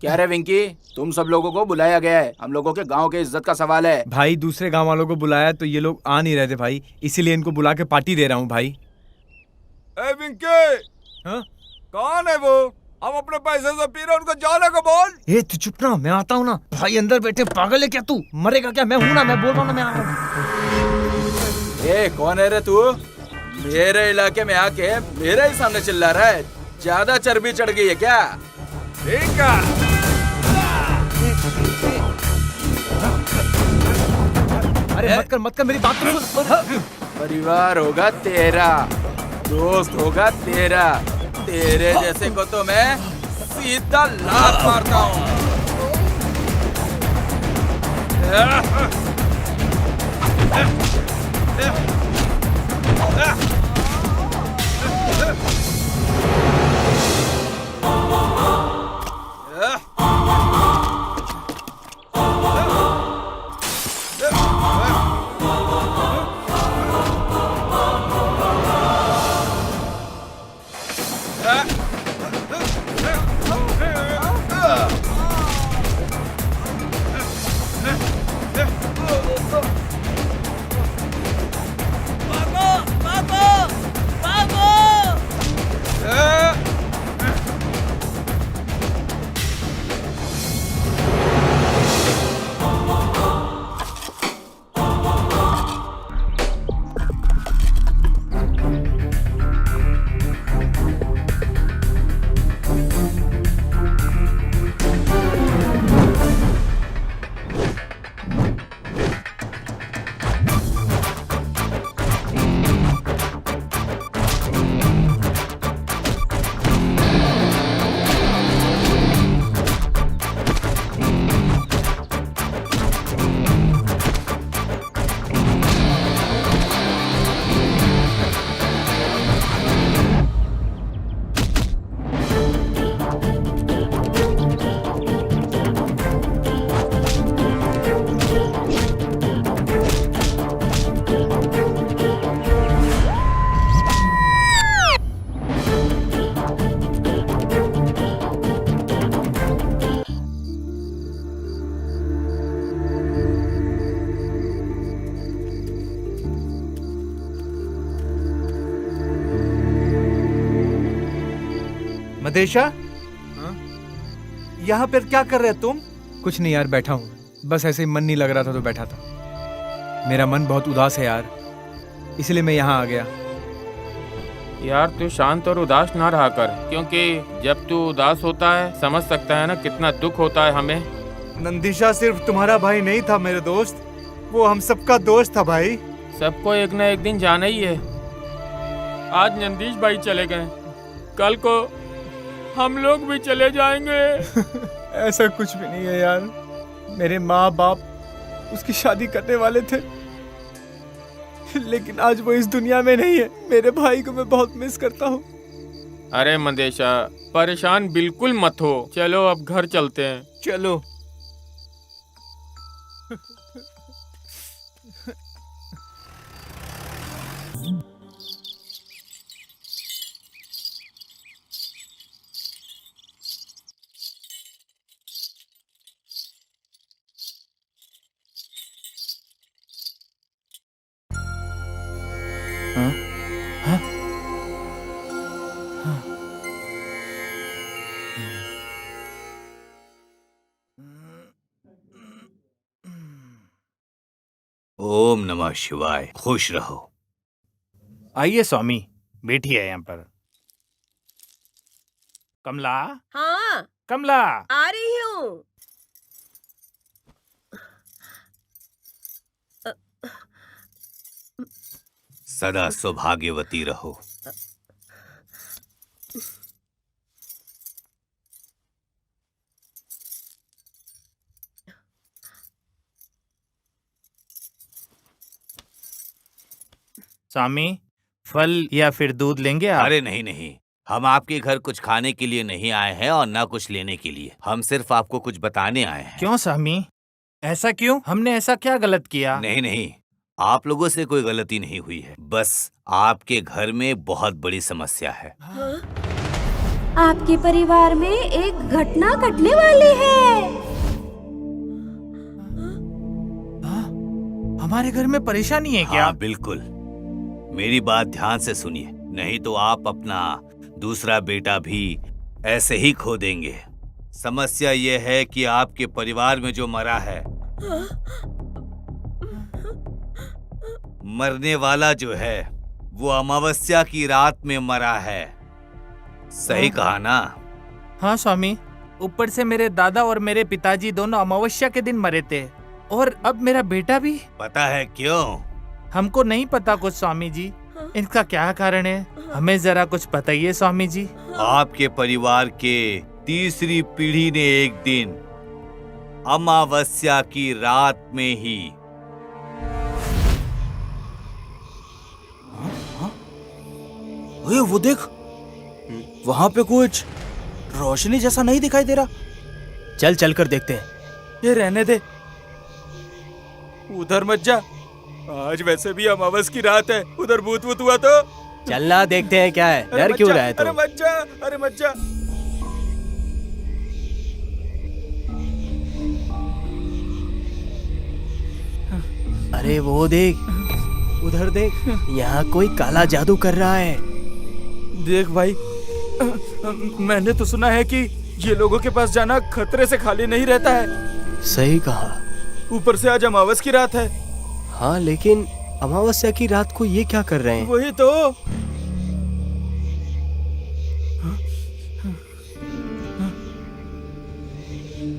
क्या रे वेंकी, तुम सब लोगों को बुलाया गया है। हम लोगों के गांव के इज्जत का सवाल है। भाई दूसरे गांव वालों को बुलाया तो ये लोग आ नहीं रहे थे भाई, इसीलिए इनको बुला के पार्टी दे रहा हूँ भाई। ए विंके, कौन है वो? हम अपने पैसे से पी रहे, उनको जाने को बोल। ए तू चुप ना, मैं आता हूँ ना। भाई अंदर बैठे, पागल है क्या तू? मरेगा क्या? मैं हूँ ना, मैं बोल रहा हूँ ना, मैं आ रहा हूँ। ए कौन है रे तू? मेरे इलाके में आके मेरे ही सामने चिल्ला रहा है। ज्यादा चर्बी चढ़ गई है क्या? ठीक है। अरे मत कर मेरी बात तो सुन। परिवार होगा तेरा, दोस्त होगा तेरा, तेरे जैसे को तो मैं सीधा लात मारता हूँ। मदेशा, यहाँ पर क्या कर रहे हो तुम? कुछ नहीं यार, बैठा हूँ। बस ऐसे ही मन नहीं लग रहा था तो बैठा था। मेरा मन बहुत उदास है यार, इसलिए मैं यहाँ आ गया। यार तू शांत और उदास ना रहा कर, क्योंकि जब तू उदास होता है समझ सकता है ना कितना दुख होता है हमें। नंदिशा सिर्फ तुम्हारा भाई नहीं था मेरे दोस्त, वो हम सबका दोस्त था भाई। सबको एक ना एक दिन जाना ही है। आज नंदीश भाई चले गए, कल को हम लोग भी चले जाएंगे। ऐसा कुछ भी नहीं है यार, मेरे माँ बाप उसकी शादी करने वाले थे, लेकिन आज वो इस दुनिया में नहीं है। मेरे भाई को मैं बहुत मिस करता हूँ। अरे मंदेशा, परेशान बिल्कुल मत हो, चलो अब घर चलते हैं। चलो। ओम नमः शिवाय। खुश रहो। आइए स्वामी, बैठिए यहाँ पर। कमला, हाँ कमला, आ रही हूँ। सदा सौभाग्यवती रहो। स्वामी, फल या फिर दूध लेंगे आप? अरे नहीं नहीं, हम आपके घर कुछ खाने के लिए नहीं आए हैं और ना कुछ लेने के लिए। हम सिर्फ आपको कुछ बताने आए हैं। क्यों स्वामी, ऐसा क्यों? हमने ऐसा क्या गलत किया? नहीं नहीं, आप लोगों से कोई गलती नहीं हुई है। बस आपके घर में बहुत बड़ी समस्या है। आपके परिवार में एक घटना घटने वाली है। हमारे घर में परेशानी है क्या? हाँ बिल्कुल, मेरी बात ध्यान से सुनिए, नहीं तो आप अपना दूसरा बेटा भी ऐसे ही खो देंगे। समस्या ये है कि आपके परिवार में जो मरा है, मरने वाला जो है वो अमावस्या की रात में मरा है। सही कहा ना? हाँ स्वामी, ऊपर से मेरे दादा और मेरे पिताजी दोनों अमावस्या के दिन मरे थे, और अब मेरा बेटा भी। पता है क्यों? हमको नहीं पता कुछ स्वामी जी, इसका क्या कारण है? हमें जरा कुछ बताइए स्वामी जी। आपके परिवार के तीसरी पीढ़ी ने एक दिन अमावस्या की रात में ही ओए वो देख, वहां पे कुछ रोशनी जैसा नहीं दिखाई दे रहा। चल चल कर देखते हैं। ये रहने दे, उधर मत जा। आज वैसे भी अमावस की रात है, उधर भूत वूत हुआ तो। चलना, देखते हैं क्या है। डर क्यों रहा है तू? अरे मत जा, अरे मत जा। अरे वो देख, उधर देख, यहाँ कोई काला जादू कर रहा है। देख भाई, मैंने तो सुना है कि ये लोगों के पास जाना खतरे से खाली नहीं रहता है। सही कहा। ऊपर से आज अमावस की रात है। हाँ, लेकिन अमावस्या की रात को ये क्या कर रहे हैं? वही तो।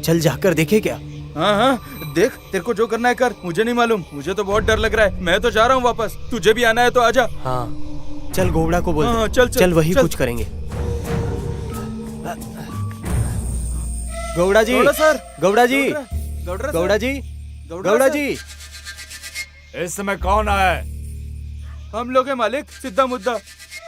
चल जाकर देखे क्या? हाँ हाँ देख, तेरे को जो करना है कर, मुझे नहीं मालूम। मुझे तो बहुत डर लग रहा है। मैं तो जा रहा हूँ वापस, तुझे भी आना है तो आजा। हाँ चल, घोड़ा को बोल दे। हाँ, चल, चल, चल वही चल। कुछ करेंगे। गौड़ा जी, सर, गौड़ा जी, गौड़ा गौड़ा जी, गौड़ा जी। इस समय कौन आया है? हम लोग हैं मालिक, सीधा मुद्दा।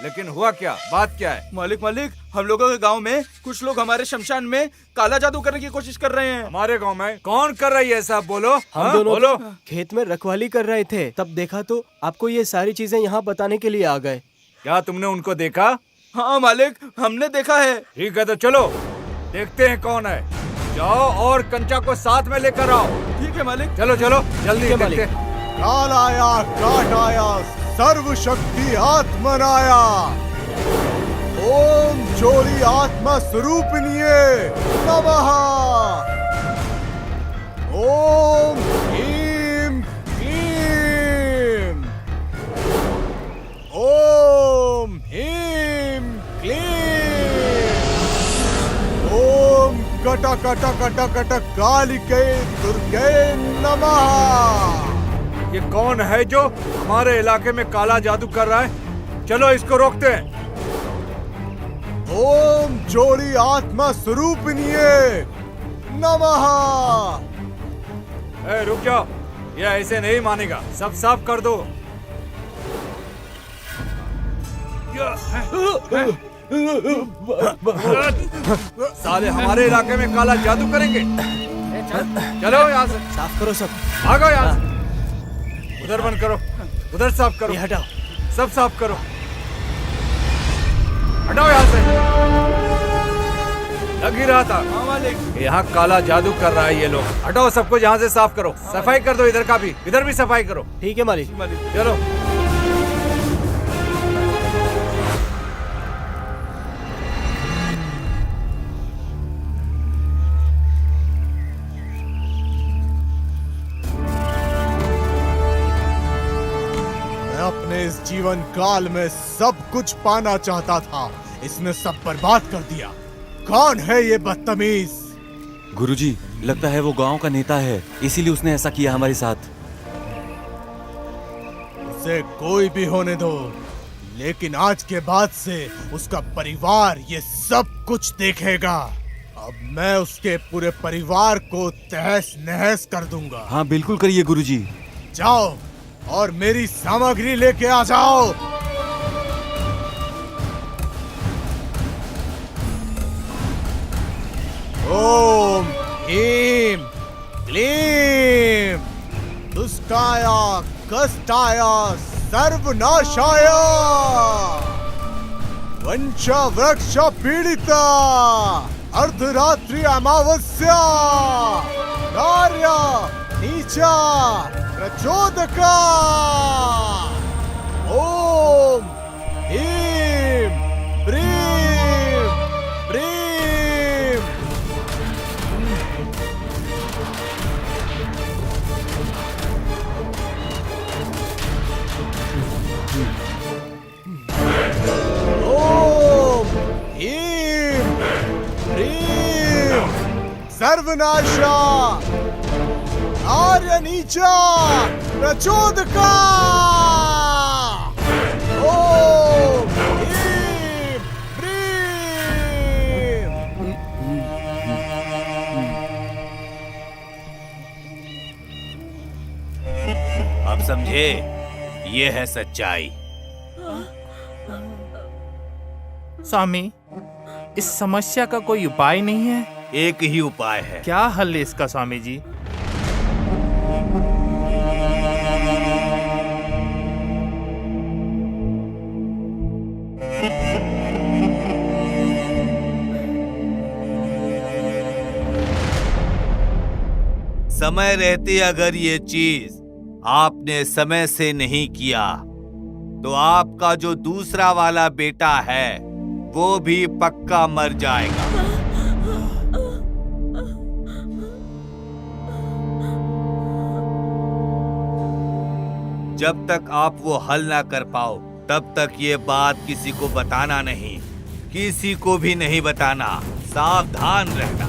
लेकिन हुआ क्या? बात क्या है? मालिक मालिक, हम लोगों के गांव में कुछ लोग हमारे शमशान में काला जादू करने की कोशिश कर रहे हैं। हमारे गांव में कौन कर रही है? साहब बोलो। हम दोनों बोलो। खेत में रखवाली कर रहे थे, तब देखा तो आपको ये सारी चीजें यहाँ बताने के लिए आ गए। क्या तुमने उनको देखा? हाँ मालिक, हमने देखा है। ठीक है तो चलो देखते हैं कौन है। जाओ और कंचा को साथ में लेकर आओ। ठीक है मालिक। चलो चलो जल्दी देखते। काल आया, काट आया, सर्व शक्ति आत्मनाया। ओम चोरी आत्मा स्वरूपिणिये नमः। ओम ह्रीं क्लीं। ओम ह्रीं क्लीं। ओम कट कट कट कट कालिके दुर्गे नमः। ये कौन है जो हमारे इलाके में काला जादू कर रहा है? चलो इसको रोकते हैं। ओम चोरी आत्मा स्वरूपिणिये नमः। रुक जाओ, ये ऐसे नहीं मानेगा। सब साफ कर दो। साले हमारे इलाके में काला जादू करेंगे। चलो यहाँ से साफ करो सब। भागो यहाँ से। उधर बंद करो, उधर साफ करो। ये हटाओ, सब साफ करो। हटाओ यहाँ से। लग ही रहा था यहाँ काला जादू कर रहा है ये लोग। हटाओ सबको यहाँ से, साफ करो। सफाई कर दो, इधर का भी, इधर भी सफाई करो। ठीक है मालिक। चलो। जीवन काल में सब कुछ पाना चाहता था, इसने सब बर्बाद कर दिया। कौन है ये बदतमीज? गुरुजी, लगता है वो गांव का नेता है, इसीलिए उसने ऐसा किया हमारे साथ। उसे कोई भी होने दो, लेकिन आज के बाद से उसका परिवार ये सब कुछ देखेगा। अब मैं उसके पूरे परिवार को तहस नहस कर दूंगा। हाँ बिल्कुल करिए गुरुजी। जाओ और मेरी सामग्री लेके आ जाओ। ओम ह्रीं क्लीं दुष्टाय कष्टाय सर्वनाशाय वंश वृक्ष पीड़िता अर्धरात्रि अमावस्या कार्य नीचा प्रचोदका ओम ह्रीं प्रीं प्रीं। ओम ह्रीं प्रीं सर्वनाशा आर्य नीचा प्रचोदका ओम ह्रीं प्रीं। अब समझे, ये है सच्चाई। स्वामी, इस समस्या का कोई उपाय नहीं है? एक ही उपाय है। क्या हल है इसका स्वामी जी? समय रहते अगर ये चीज आपने समय से नहीं किया तो आपका जो दूसरा वाला बेटा है वो भी पक्का मर जाएगा। जब तक आप वो हल ना कर पाओ तब तक ये बात किसी को बताना नहीं, किसी को भी नहीं बताना। सावधान रहना।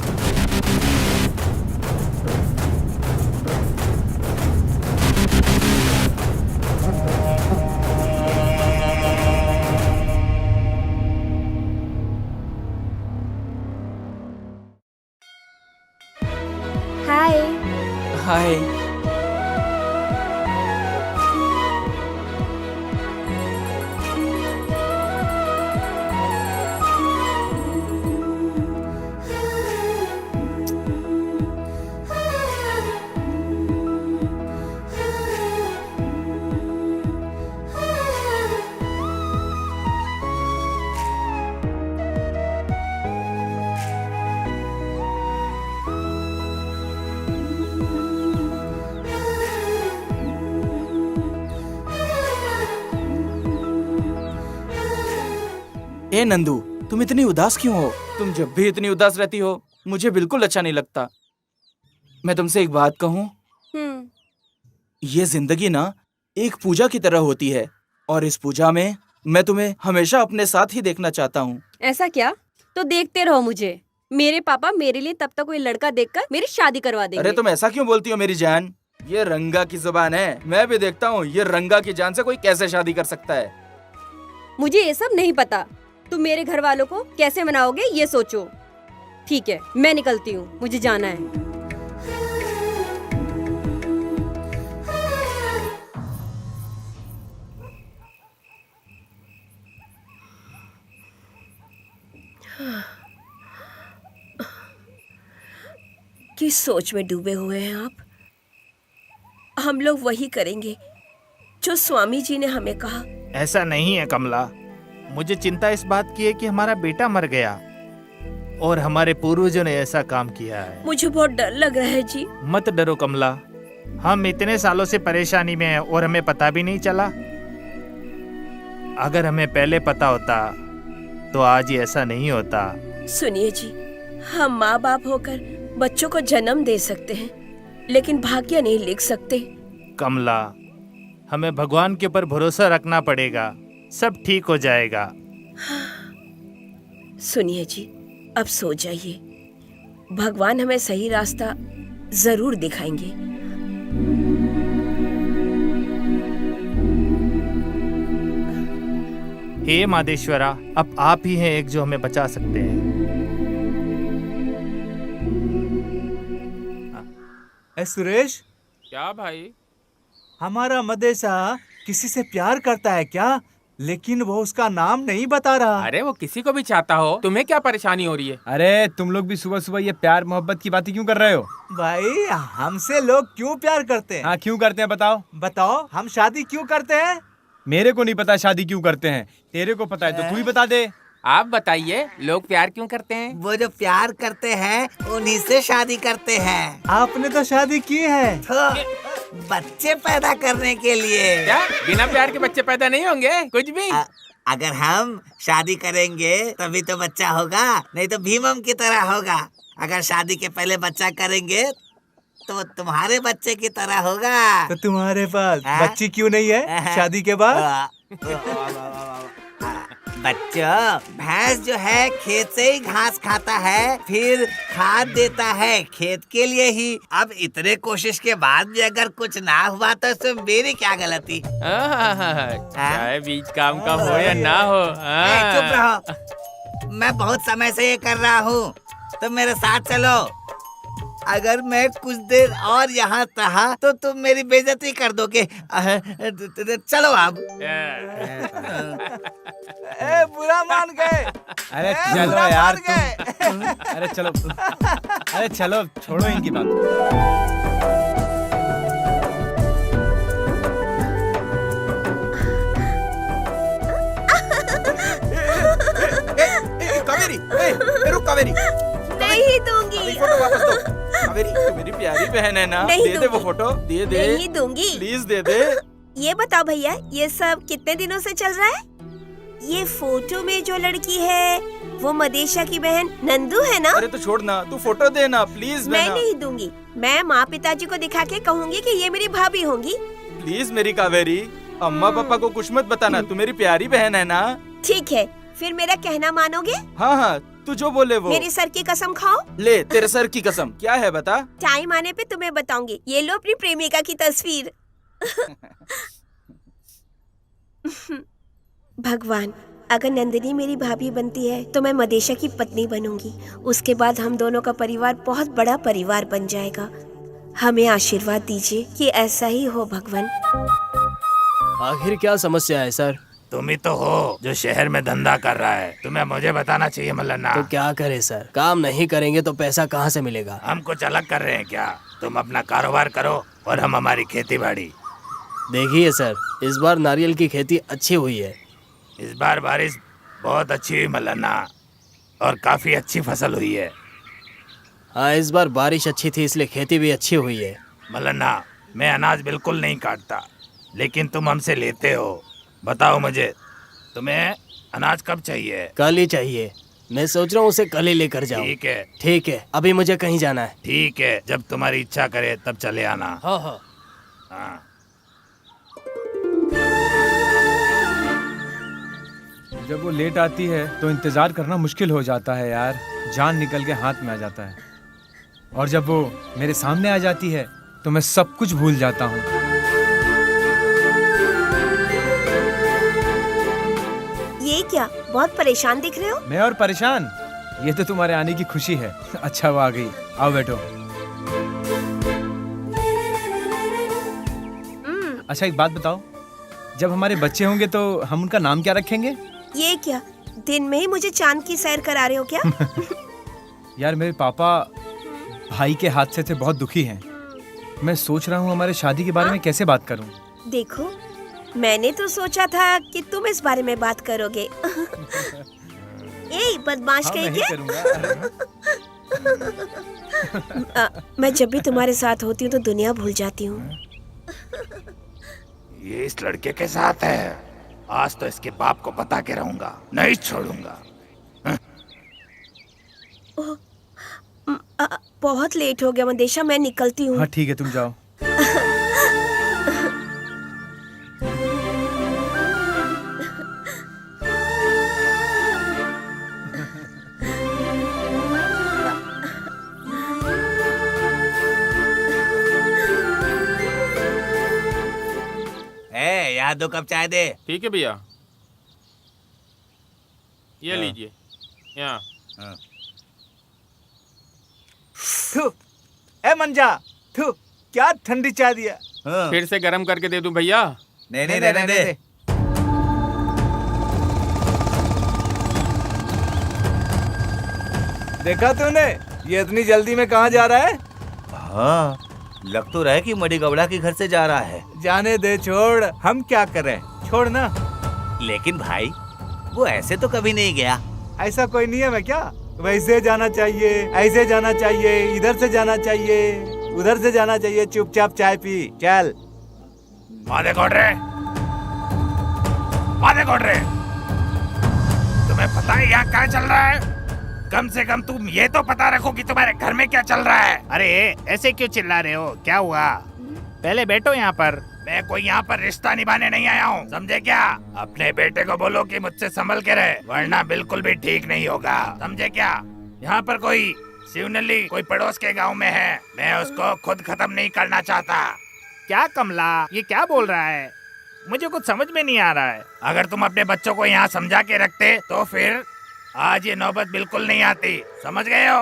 हाय। हाय। ए नंदू, तुम इतनी उदास क्यों हो? तुम जब भी इतनी उदास रहती हो मुझे बिल्कुल अच्छा नहीं लगता। मैं तुमसे एक बात कहूँ, ये जिंदगी ना एक पूजा की तरह होती है और इस पूजा में मैं तुम्हें हमेशा अपने साथ ही देखना चाहता हूँ। ऐसा क्या? तो देखते रहो मुझे। मेरे पापा मेरे लिए तब तक कोई लड़का देखकर मेरी शादी करवा देंगे। अरे तुम ऐसा क्यों बोलती हो मेरी जान? ये रंगा की जुबान है। मैं भी देखता हूँ ये रंगा की जान से कोई कैसे शादी कर सकता है। मुझे ये सब नहीं पता। तुम मेरे घर वालों को कैसे मनाओगे ये सोचो। ठीक है, मैं निकलती हूँ, मुझे जाना है। किस सोच में डूबे हुए हैं आप? हम लोग वही करेंगे जो स्वामी जी ने हमें कहा। ऐसा नहीं है कमला। मुझे चिंता इस बात की है कि हमारा बेटा मर गया और हमारे पूर्वजों ने ऐसा काम किया है। मुझे बहुत डर लग रहा है जी। मत डरो कमला, हम इतने सालों से परेशानी में हैं और हमें पता भी नहीं चला। अगर हमें पहले पता होता तो आज ये ऐसा नहीं होता। सुनिए जी, हम माँ बाप होकर बच्चों को जन्म दे सकते हैं लेकिन भाग्य नहीं लिख सकते। कमला, हमें भगवान के ऊपर भरोसा रखना पड़ेगा, सब ठीक हो जाएगा। सुनिए जी, अब सो जाइए। भगवान हमें सही रास्ता जरूर दिखाएंगे। हे मादेश्वरा, अब आप ही हैं एक जो हमें बचा सकते हैं। सुरेश, क्या भाई? हमारा मदेसा किसी से प्यार करता है क्या? लेकिन वो उसका नाम नहीं बता रहा। अरे वो किसी को भी चाहता हो, तुम्हें क्या परेशानी हो रही है? अरे तुम लोग भी सुबह सुबह ये प्यार मोहब्बत की बातें क्यों कर रहे हो? भाई, हमसे लोग क्यों प्यार करते हैं? हाँ, क्यों करते हैं बताओ? बताओ, हम शादी क्यों करते हैं? मेरे को नहीं पता शादी क्यों करते हैं, तेरे को पता है तो तू ही बता दे। आप बताइए, लोग प्यार क्यों करते हैं? वो जो प्यार करते हैं उन्हीं से शादी करते हैं। आपने तो शादी की है। तो बच्चे पैदा करने के लिए। क्या बिना प्यार के बच्चे पैदा नहीं होंगे? कुछ भी। अगर हम शादी करेंगे तभी तो बच्चा होगा, नहीं तो भीमम की तरह होगा। अगर शादी के पहले बच्चा करेंगे तो तुम्हारे बच्चे की तरह होगा। तो तुम्हारे पास बच्ची क्यों नहीं है शादी के बाद? बच्चों, भैंस जो है खेत से ही घास खाता है, फिर खाद देता है खेत के लिए ही। अब इतने कोशिश के बाद भी अगर कुछ ना हुआ तो इसमें मेरी क्या गलती? चाहे बीच काम का हो या ना हो। चुप रहो, मैं बहुत समय से ये कर रहा हूँ, तो मेरे साथ चलो। अगर मैं कुछ देर और यहाँ रहा तो तुम मेरी बेइज्जती कर दोगे। चलो अब। बुरा मान गए। अरे चलो यार तुम। अरे चलो, अरे चलो, छोड़ो इनकी बात। कावेरी, रुक कावेरी। नहीं दूंगी। फोटो वापस दो। कावेरी, तू मेरी प्यारी बहन है ना? नहीं दे दे वो फोटो, दे दे। नहीं दूंगी। प्लीज दे दे। ये बताओ भैया, ये सब कितने दिनों से चल रहा है? ये फोटो में जो लड़की है वो मदेशा की बहन नंदू है ना? अरे तो छोड़ ना, तू फोटो दे ना प्लीज। मैं नहीं दूंगी। मैं माँ पिताजी को दिखा के कहूँगी कि ये मेरी भाभी होंगी। प्लीज मेरी कावेरी, अम्मा पापा को कुछ मत बताना, तू मेरी प्यारी बहन है ना? ठीक है, फिर मेरा कहना मानोगे? हाँ हाँ, तू जो बोले वो। मेरी सर की कसम खाओ। ले, तेरे सर की कसम। क्या है बता? टाइम आने पे तुम्हें बताऊंगी। ये लो अपनी प्रेमिका की तस्वीर। भगवान, अगर नंदिनी मेरी भाभी बनती है तो मैं मदेशा की पत्नी बनूंगी। उसके बाद हम दोनों का परिवार बहुत बड़ा परिवार बन जाएगा। हमें आशीर्वाद दीजिए कि ऐसा ही हो भगवान। आखिर क्या समस्या है सर? तुम ही तो हो जो शहर में धंधा कर रहा है, तुम्हें मुझे बताना चाहिए मल्लन्ना। तो क्या करे सर, काम नहीं करेंगे तो पैसा कहाँ से मिलेगा? हम कुछ अलग कर रहे हैं क्या? तुम अपना कारोबार करो और हम हमारी खेती बाड़ी। देखिए सर, इस बार नारियल की खेती अच्छी हुई है। इस बार बारिश बहुत अच्छी हुई मल्लन्ना, और काफी अच्छी फसल हुई है। हाँ, इस बार बारिश अच्छी थी इसलिए खेती भी अच्छी हुई है। मल्लन्ना, मैं अनाज बिल्कुल नहीं काटता, लेकिन तुम हमसे लेते हो। बताओ मुझे, तुम्हें अनाज कब चाहिए? कल ही चाहिए। मैं सोच रहा हूँ उसे कल ही लेकर जाऊँ। ठीक है। ठीक है, अभी मुझे कहीं जाना है। ठीक है, जब तुम्हारी इच्छा करे तब चले आना। हाँ हाँ। हाँ। जब वो लेट आती है तो इंतजार करना मुश्किल हो जाता है यार, जान निकल के हाथ में आ जाता है। और जब वो मेरे सामने आ जाती है तो मैं सब कुछ भूल जाता हूँ। ये क्या, बहुत परेशान दिख रहे हो? मैं और परेशान? ये तो तुम्हारे आने की खुशी है। अच्छा वो आ गई, आओ बैठो। अच्छा एक बात बताओ, जब हमारे बच्चे होंगे तो हम उनका नाम क्या रखेंगे? ये क्या, दिन में ही मुझे चांद की सैर करा रहे हो क्या? यार मेरे पापा भाई के हादसे से बहुत दुखी हैं। मैं सोच रहा हूँ हमारे शादी के बारे में कैसे बात करूँ। देखो, मैंने तो सोचा था कि तुम इस बारे में बात करोगे। ए बदमाश हाँ, कहीं मैं ही क्या? करूँगा। मैं जब भी तुम्हारे साथ होती हूँ तो दुनिया भूल जाती हूँ। ये इस लड़के के साथ है, आज तो इसके बाप को बता के रहूंगा, नहीं छोड़ूंगा। बहुत लेट हो गया मदेशा, मैं निकलती हूँ। हाँ ठीक है, तुम जाओ। जा 2 कप चाय दे। ठीक है भैया, ये लीजिए यहाँ। थू, ए मंजा, थू, क्या ठंडी चाय दिया। फिर से गरम करके दे दूं भैया? नहीं नहीं, रहने दे। देखा तूने ये इतनी जल्दी में कहाँ जा रहा है? हाँ, लग तो रहा है कि मडी गवड़ा के घर से जा रहा है। जाने दे, छोड़, हम क्या करें, छोड़ ना। लेकिन भाई वो ऐसे तो कभी नहीं गया। ऐसा कोई नियम है क्या? वैसे जाना चाहिए, ऐसे जाना चाहिए, इधर से जाना चाहिए, उधर से जाना चाहिए। चुपचाप चाय पी, चल। मादे कोडरे, मादे कोडरे, तुम्हें पता है यहाँ क्या चल रहा है? कम से कम तुम ये तो पता रखो कि तुम्हारे घर में क्या चल रहा है। अरे ऐसे क्यों चिल्ला रहे हो, क्या हुआ? पहले बैठो यहाँ पर। मैं कोई यहाँ पर रिश्ता निभाने नहीं आया हूँ, समझे क्या? अपने बेटे को बोलो कि मुझसे संभल के रहे, वरना बिल्कुल भी ठीक नहीं होगा, समझे क्या? यहाँ पर कोई शिवनली कोई पड़ोस के गांव में है, मैं उसको खुद खत्म नहीं करना चाहता। क्या कमला, ये क्या बोल रहा है? मुझे कुछ समझ में नहीं आ रहा है। अगर तुम अपने बच्चों को यहाँ समझा के रखते तो फिर आज ये नौबत बिल्कुल नहीं आती, समझ गए हो?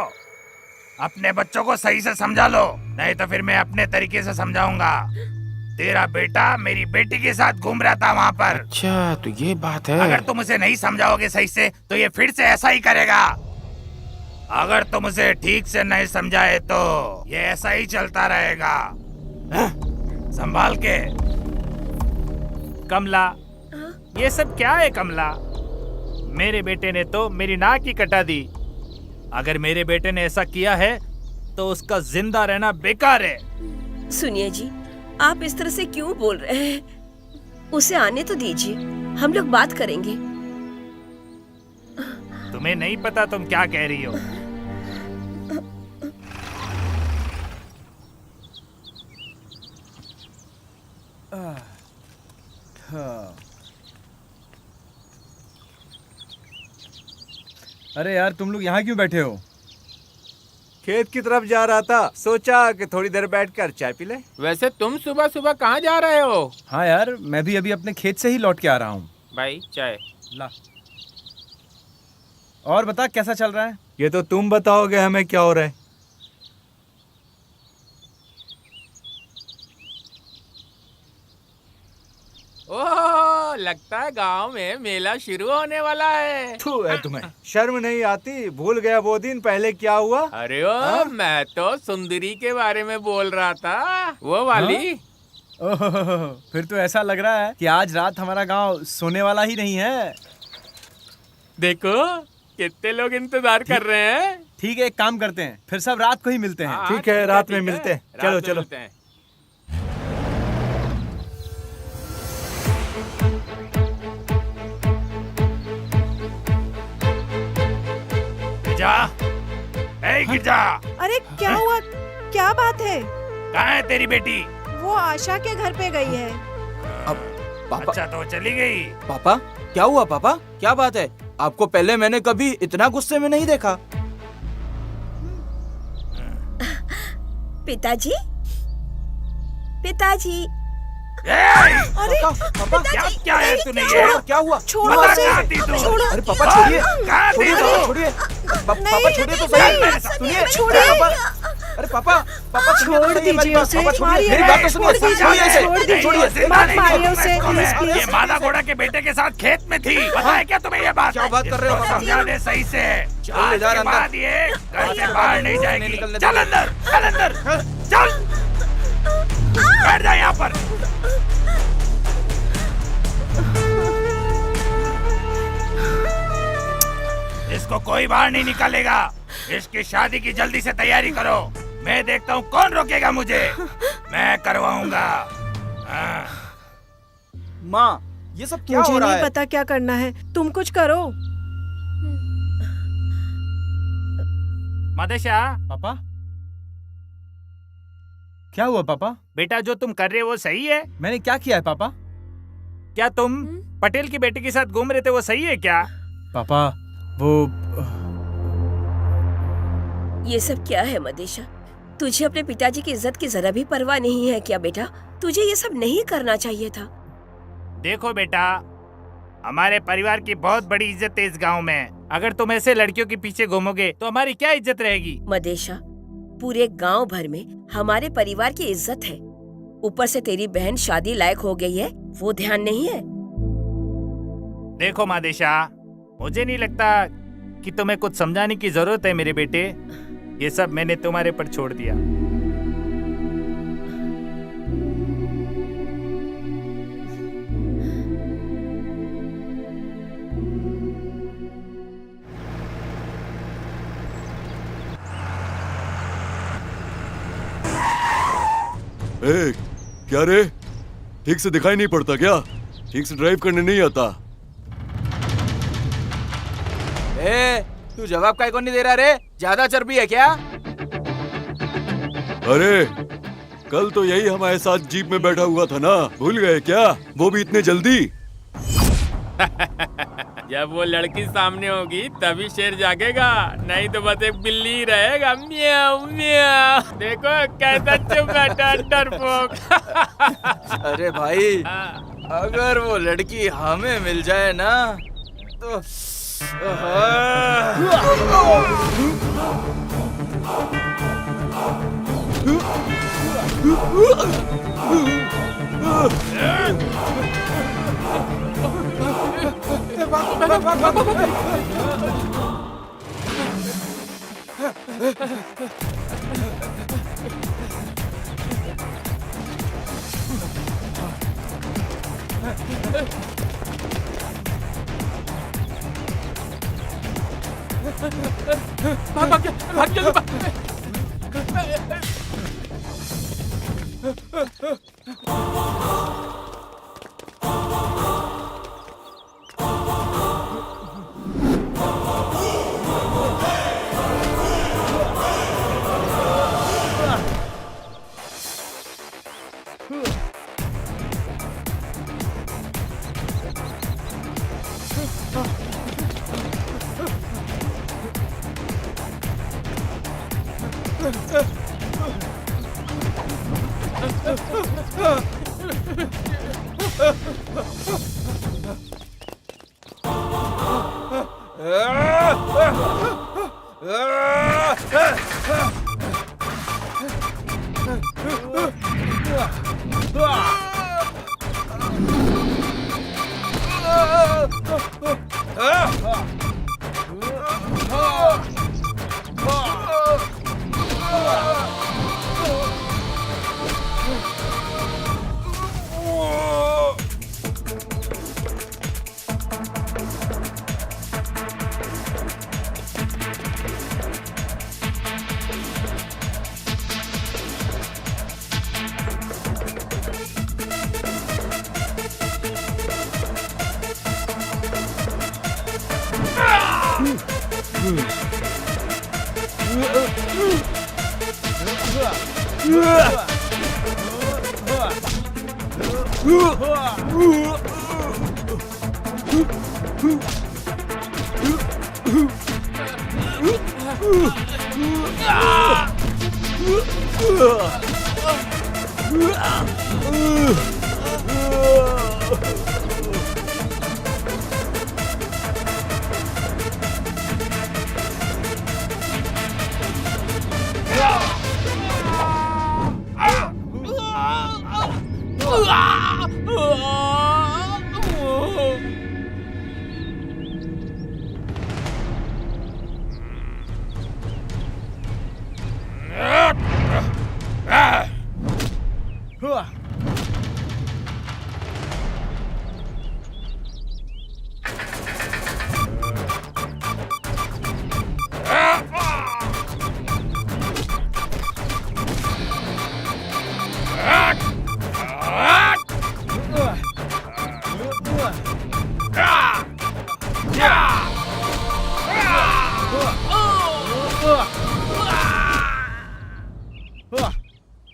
अपने बच्चों को सही से समझा लो, नहीं तो फिर मैं अपने तरीके से समझाऊंगा। तेरा बेटा मेरी बेटी के साथ घूम रहा था वहाँ पर। अच्छा तो ये बात है। अगर तुम उसे नहीं समझाओगे सही से तो ये फिर से ऐसा ही करेगा। अगर तुम उसे ठीक से नहीं समझाए तो ये ऐसा ही चलता रहेगा। संभाल के। कमला, ये सब क्या है कमला? मेरे बेटे ने तो मेरी नाक ही कटा दी। अगर मेरे बेटे ने ऐसा किया है तो उसका जिंदा रहना बेकार है। सुनिए जी, आप इस तरह से क्यों बोल रहे हैं? उसे आने तो दीजिए, हम लोग बात करेंगे। तुम्हें नहीं पता तुम क्या कह रही हो। अरे यार, तुम लोग यहाँ क्यों बैठे हो? खेत की तरफ जा रहा था, सोचा कि थोड़ी देर बैठकर चाय पी ले। वैसे तुम सुबह सुबह कहाँ जा रहे हो? हाँ यार, मैं भी अभी अपने खेत से ही लौट के आ रहा हूँ। भाई चाय ला। और बता, कैसा चल रहा है? ये तो तुम बताओगे हमें क्या हो रहा है। ओह, लगता है गांव में मेला शुरू होने वाला है। थू है तुम्हें, शर्म नहीं आती? भूल गया वो दिन पहले क्या हुआ? अरे ओ, मैं तो सुंदरी के बारे में बोल रहा था, वो वाली। ओह, फिर तो ऐसा लग रहा है कि आज रात हमारा गांव सोने वाला ही नहीं है। देखो कितने लोग इंतजार कर रहे हैं। ठीक है, एक काम करते हैं, फिर सब रात को ही मिलते हैं। ठीक है, रात में मिलते हैं। चलो चलो। गिरजा, ए गिरजा। अरे क्या हुआ, क्या बात है? कहाँ है तेरी बेटी? वो आशा के घर पे गई है। पापा। अच्छा तो चली गई। पापा, क्या हुआ पापा? क्या बात है? आपको पहले मैंने कभी इतना गुस्से में नहीं देखा। पिताजी, पिताजी। अरे पापा, क्या है तूने ये? क्या हुआ? छोड़ो उसे, छोड़ो। अरे पापा छोड़िए, छोड़िए, छोड़िए। पापा छोड़िए तो सही। सुनिए, छोड़िए। अरे पापा, पापा छोड़ दीजिए उसे, मारिए मेरी बात तो सुनिए। छोड़ मत मारिए उसे, प्लीज ये प्लीज। मादा घोड़ा के बेटे के साथ खेत में थी, पता है क्या तुम्हें ये बात? क्या बात कर रहे हो? समझा दे सही से। चल इधर अंदर। बाद ये घर से बाहर नहीं जाएगी। चल अंदर, चल अंदर, चल। बैठ जा यहाँ पर। इसको कोई बाहर नहीं निकालेगा। इसकी शादी की जल्दी से तैयारी करो। मैं देखता हूँ कौन रोकेगा मुझे। मैं करवाऊंगा। माँ, ये सब क्या मुझे हो रहा नहीं है? पता क्या करना है, तुम कुछ करो। मदेशा, पापा, क्या हुआ पापा? बेटा जो तुम कर रहे हो वो सही है? मैंने क्या किया है पापा? क्या तुम पटेल की बेटी के साथ घूम रहे थे, वो सही है क्या? पापा, वो ये सब क्या है मदेशा? तुझे अपने पिताजी की इज्जत की जरा भी परवाह नहीं है क्या बेटा? तुझे ये सब नहीं करना चाहिए था। देखो बेटा, हमारे परिवार की बहुत बड़ी इज्जत है इस गांव में। अगर तुम ऐसे लड़कियों के पीछे घूमोगे तो हमारी क्या इज्जत रहेगी? मदेशा, पूरे गांव भर में हमारे परिवार की इज्जत है। ऊपर से तेरी बहन शादी लायक हो गई है, वो ध्यान नहीं है। देखो मादेशा, मुझे नहीं लगता कि तुम्हें कुछ समझाने की जरूरत है मेरे बेटे। ये सब मैंने तुम्हारे पर छोड़ दिया। ए, क्या रे? ठीक से दिखाई नहीं पड़ता क्या? ठीक से ड्राइव करने नहीं आता? ए, तू जवाब काहे को नहीं दे रहा रे? ज्यादा चर्बी है क्या? अरे, कल तो यही हमारे साथ जीप में बैठा हुआ था ना, भूल गए क्या? वो भी इतने जल्दी? जब वो लड़की सामने होगी तभी शेर जागेगा, नहीं तो बस एक बिल्ली ही रहेगा। म्याऊ म्याऊ। देखो कैसा चुप बैठा डरपोक। अरे भाई, अगर वो लड़की हमें मिल जाए ना तो भाग जल्दी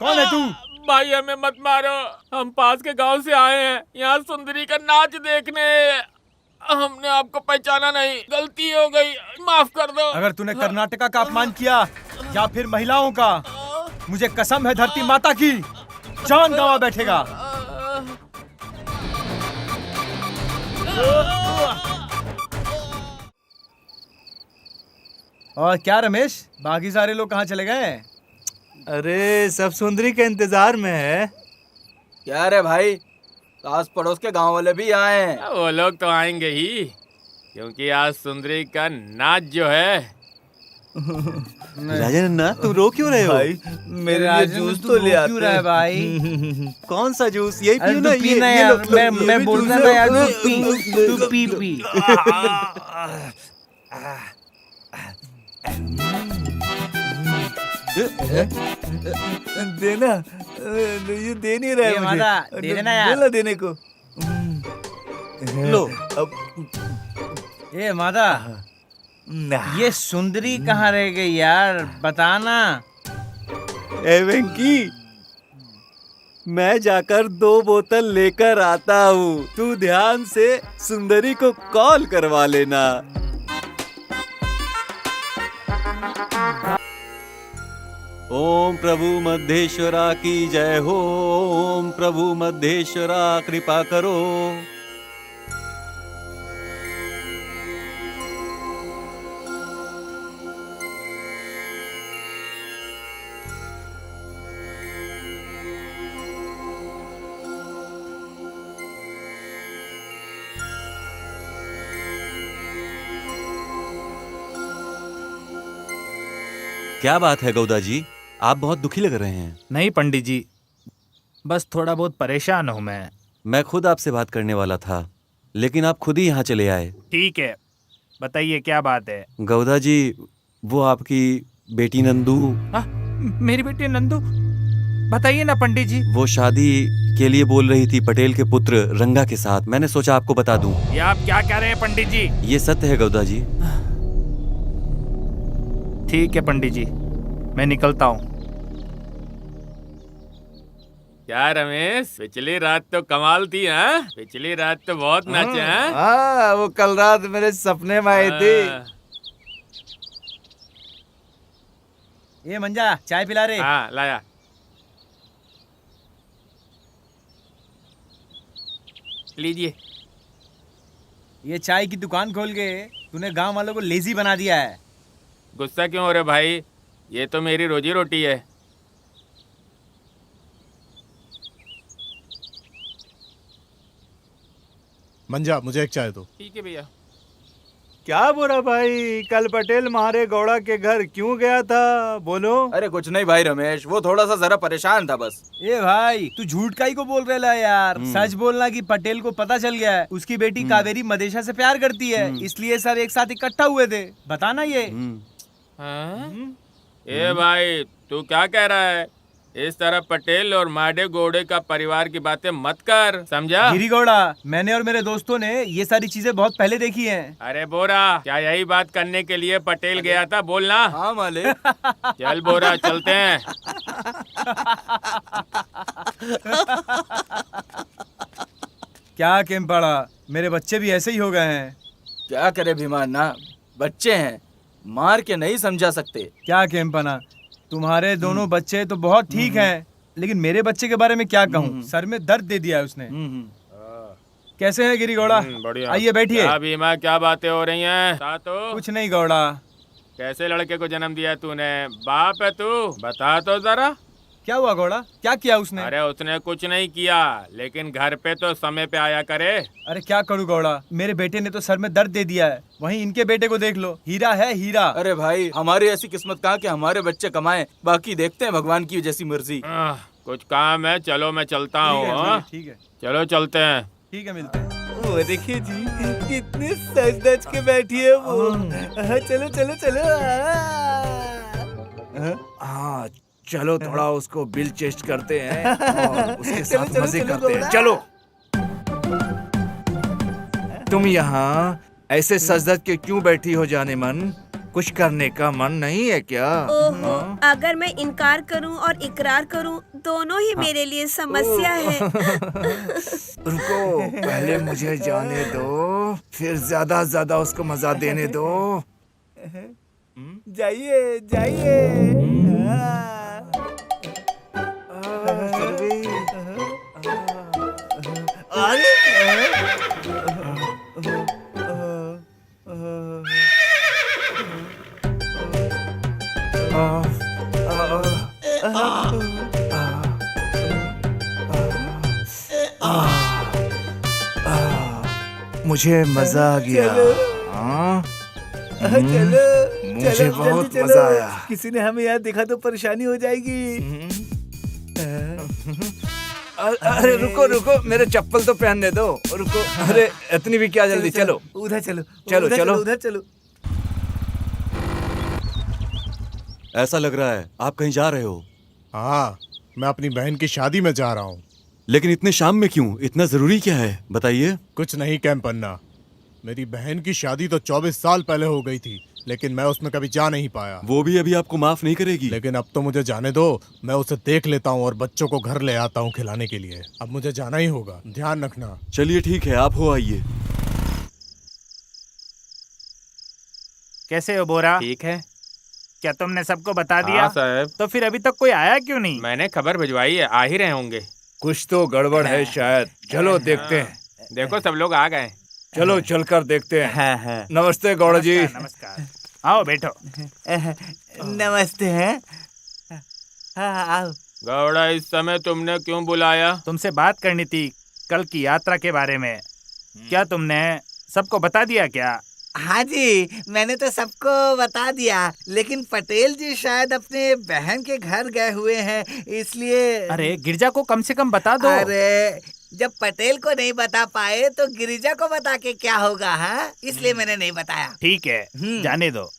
कौन है तू? भाई हमें मत मारो, हम पास के गांव से आए हैं यहाँ सुंदरी का नाच देखने। हमने आपको पहचाना नहीं, गलती हो गई, माफ कर दो। अगर तूने कर्नाटका का अपमान किया या फिर महिलाओं का, मुझे कसम है धरती माता की, जान गंवा बैठेगा। और क्या रमेश, बाकी सारे लोग कहाँ चले गए? अरे सब सुंदरी के इंतजार में है। क्या रे भाई, आस पड़ोस के गांव वाले भी आए हैं। वो लोग तो आएंगे ही, क्योंकि आज सुंदरी का नाच जो है। राजन अन्ना, तुम रो क्यों रहे हो? भाई मेरे लिए जूस तो ले आते। क्यों रहा है भाई? कौन सा जूस? यही पियो ना, पीना ये यार, लो, मैं बोल रहा था यार, तू पी। देना, ये दे नहीं रहा है मुझे। माता, दे देना यार। बोला देने को। लो। अब ए माता, ये सुंदरी कहाँ रह गई यार, बताना। ए वेंकी, मैं जाकर 2 बोतल लेकर आता हूँ। तू ध्यान से सुंदरी को कॉल करवा लेना। ओम प्रभु मध्य की जय हो। ओम प्रभु मध्य कृपा करो। क्या बात है गौदा जी, आप बहुत दुखी लग रहे हैं। नहीं पंडित जी, बस थोड़ा बहुत परेशान हूँ मैं। मैं खुद आपसे बात करने वाला था, लेकिन आप खुद ही यहाँ चले आए। ठीक है, बताइए क्या बात है। गौदा जी, वो आपकी बेटी नंदू। मेरी बेटी नंदू? बताइए ना पंडित जी। वो शादी के लिए बोल रही थी पटेल के पुत्र रंगा के साथ। मैंने सोचा आपको बता दूं। ये आप क्या कह रहे हैं पंडित जी? ये सत्य है गौदा जी। ठीक है पंडित जी, मैं निकलता हूँ। क्या रमेश, पिछली रात तो कमाल थी। हाँ, पिछली रात तो बहुत नाचे। हाँ, हाँ, वो कल रात मेरे सपने में आई थी। ये मंजा, चाय पिला रे। हाँ, लाया। लीजिए। ये चाय की दुकान खोल के तूने गांव वालों को लेजी बना दिया है। गुस्सा क्यों हो रहे भाई? ये तो मेरी रोजी रोटी है। मंजा, मुझे एक चाय दो। ठीक है भैया। क्या बोला भाई, कल पटेल मारे गौड़ा के घर क्यों गया था, बोलो। अरे कुछ नहीं भाई रमेश, वो थोड़ा सा जरा परेशान था बस। ए भाई, तू झूठ का ही को बोल रहा है यार। सच बोलना कि पटेल को पता चल गया है उसकी बेटी कावेरी मदेशा से प्यार करती है, इसलिए सब एक साथ इकट्ठा हुए थे। बताना ये। ए भाई, तू क्या कह रहा है? इस तरह पटेल और माडे गौड़े का परिवार की बातें मत कर, समझा? गिरी गौड़ा, मैंने और मेरे दोस्तों ने ये सारी चीजें बहुत पहले देखी हैं। अरे बोरा, क्या यही बात करने के लिए पटेल गया था? बोलना। हाँ मालिक। चल बोरा, चलते हैं। क्या केम्पाड़ा, मेरे बच्चे भी ऐसे ही हो गए हैं। क्या करे भीमाना, बच्चे हैं, मार के नहीं समझा सकते। क्या केम्पाना, तुम्हारे दोनों बच्चे तो बहुत ठीक हैं, लेकिन मेरे बच्चे के बारे में क्या कहूँ, सर में दर्द दे दिया है उसने। कैसे है गिरी गौड़ा? बढ़िया। आइए बैठिए। क्या भीमा, क्या बातें हो रही हैं? तो कुछ नहीं गौड़ा। कैसे लड़के को जन्म दिया तूने? बाप है तू? बता तो जरा। क्या हुआ गौड़ा, क्या किया उसने? अरे उसने कुछ नहीं किया, लेकिन घर पे तो समय पे आया करे। अरे क्या करूँ गौड़ा, मेरे बेटे ने तो सर में दर्द दे दिया है। वहीं इनके बेटे को देख लो, हीरा है हीरा। अरे भाई, हमारी ऐसी किस्मत कहाँ कि हमारे बच्चे कमाएं, बाकी देखते हैं भगवान की जैसी मर्जी। कुछ काम है, चलो मैं चलता हूँ। ठीक है, चलो चलते हैं। ठीक है, मिलते हैं। वो देखिए जी, कितने सज धज के बैठी है वो। चलो चलो चलो। हाँ चलो, थोड़ा उसको बिल चेस्ट करते हैं और उसके साथ मजे करते हैं। चलो। तुम यहाँ ऐसे सजदज के क्यों बैठी हो जाने मन? कुछ करने का मन नहीं है क्या? ओहो, अगर मैं इनकार करूं और इकरार करूं, दोनों ही मेरे लिए समस्या है। रुको, पहले मुझे जाने दो, फिर ज्यादा उसको मजा देने दो। जाइए जाइए। मुझे मजा आ गया। हाँ? मुझे चलो, बहुत जल्दी मजा चलो। आया। किसी ने हमें यहाँ देखा तो परेशानी हो जाएगी। अरे रुको रुको, मेरे चप्पल तो पहनने दो। रुको, अरे इतनी भी क्या जल्दी, चलो उधर चलो, चलो, उधर चलो। उधर चलो। ऐसा लग रहा है आप कहीं जा रहे हो। हाँ, मैं अपनी बहन की शादी में जा रहा हूँ। लेकिन इतने शाम में क्यों? इतना जरूरी क्या है, बताइए। कुछ नहीं कैंपन्ना, मेरी बहन की शादी तो 24 साल पहले हो गई थी, लेकिन मैं उसमें कभी जा नहीं पाया। वो भी अभी आपको माफ नहीं करेगी। लेकिन अब तो मुझे जाने दो, मैं उसे देख लेता हूँ और बच्चों को घर ले आता हूँ खिलाने के लिए। अब मुझे जाना ही होगा, ध्यान रखना। चलिए ठीक है, आप हो आइए। कैसे हो बोरा? ठीक है। क्या तुमने सबको बता दिया? हाँ साहब। तो फिर अभी तक कोई आया क्यों नहीं? मैंने खबर भिजवाई है, आ ही रहे होंगे। कुछ तो गड़बड़ है शायद। चलो देखते हैं। देखो सब लोग आ गए। चलो चलकर देखते हैं। नमस्ते गौड़ा जी। नमस्कार। आओ बैठो। नमस्ते हैं। हाँ, आओ। गौड़ा, इस समय तुमने क्यों बुलाया? तुमसे बात करनी थी कल की यात्रा के बारे में। क्या तुमने सबको बता दिया क्या? हाँ जी, मैंने तो सबको बता दिया, लेकिन पटेल जी शायद अपने बहन के घर गए हुए हैं, इसलिए। अरे गिरजा को कम से कम बता दो। अरे जब पटेल को नहीं बता पाए तो गिरिजा को बता के क्या होगा, हाँ? इसलिए मैंने नहीं बताया। ठीक है, जाने दो।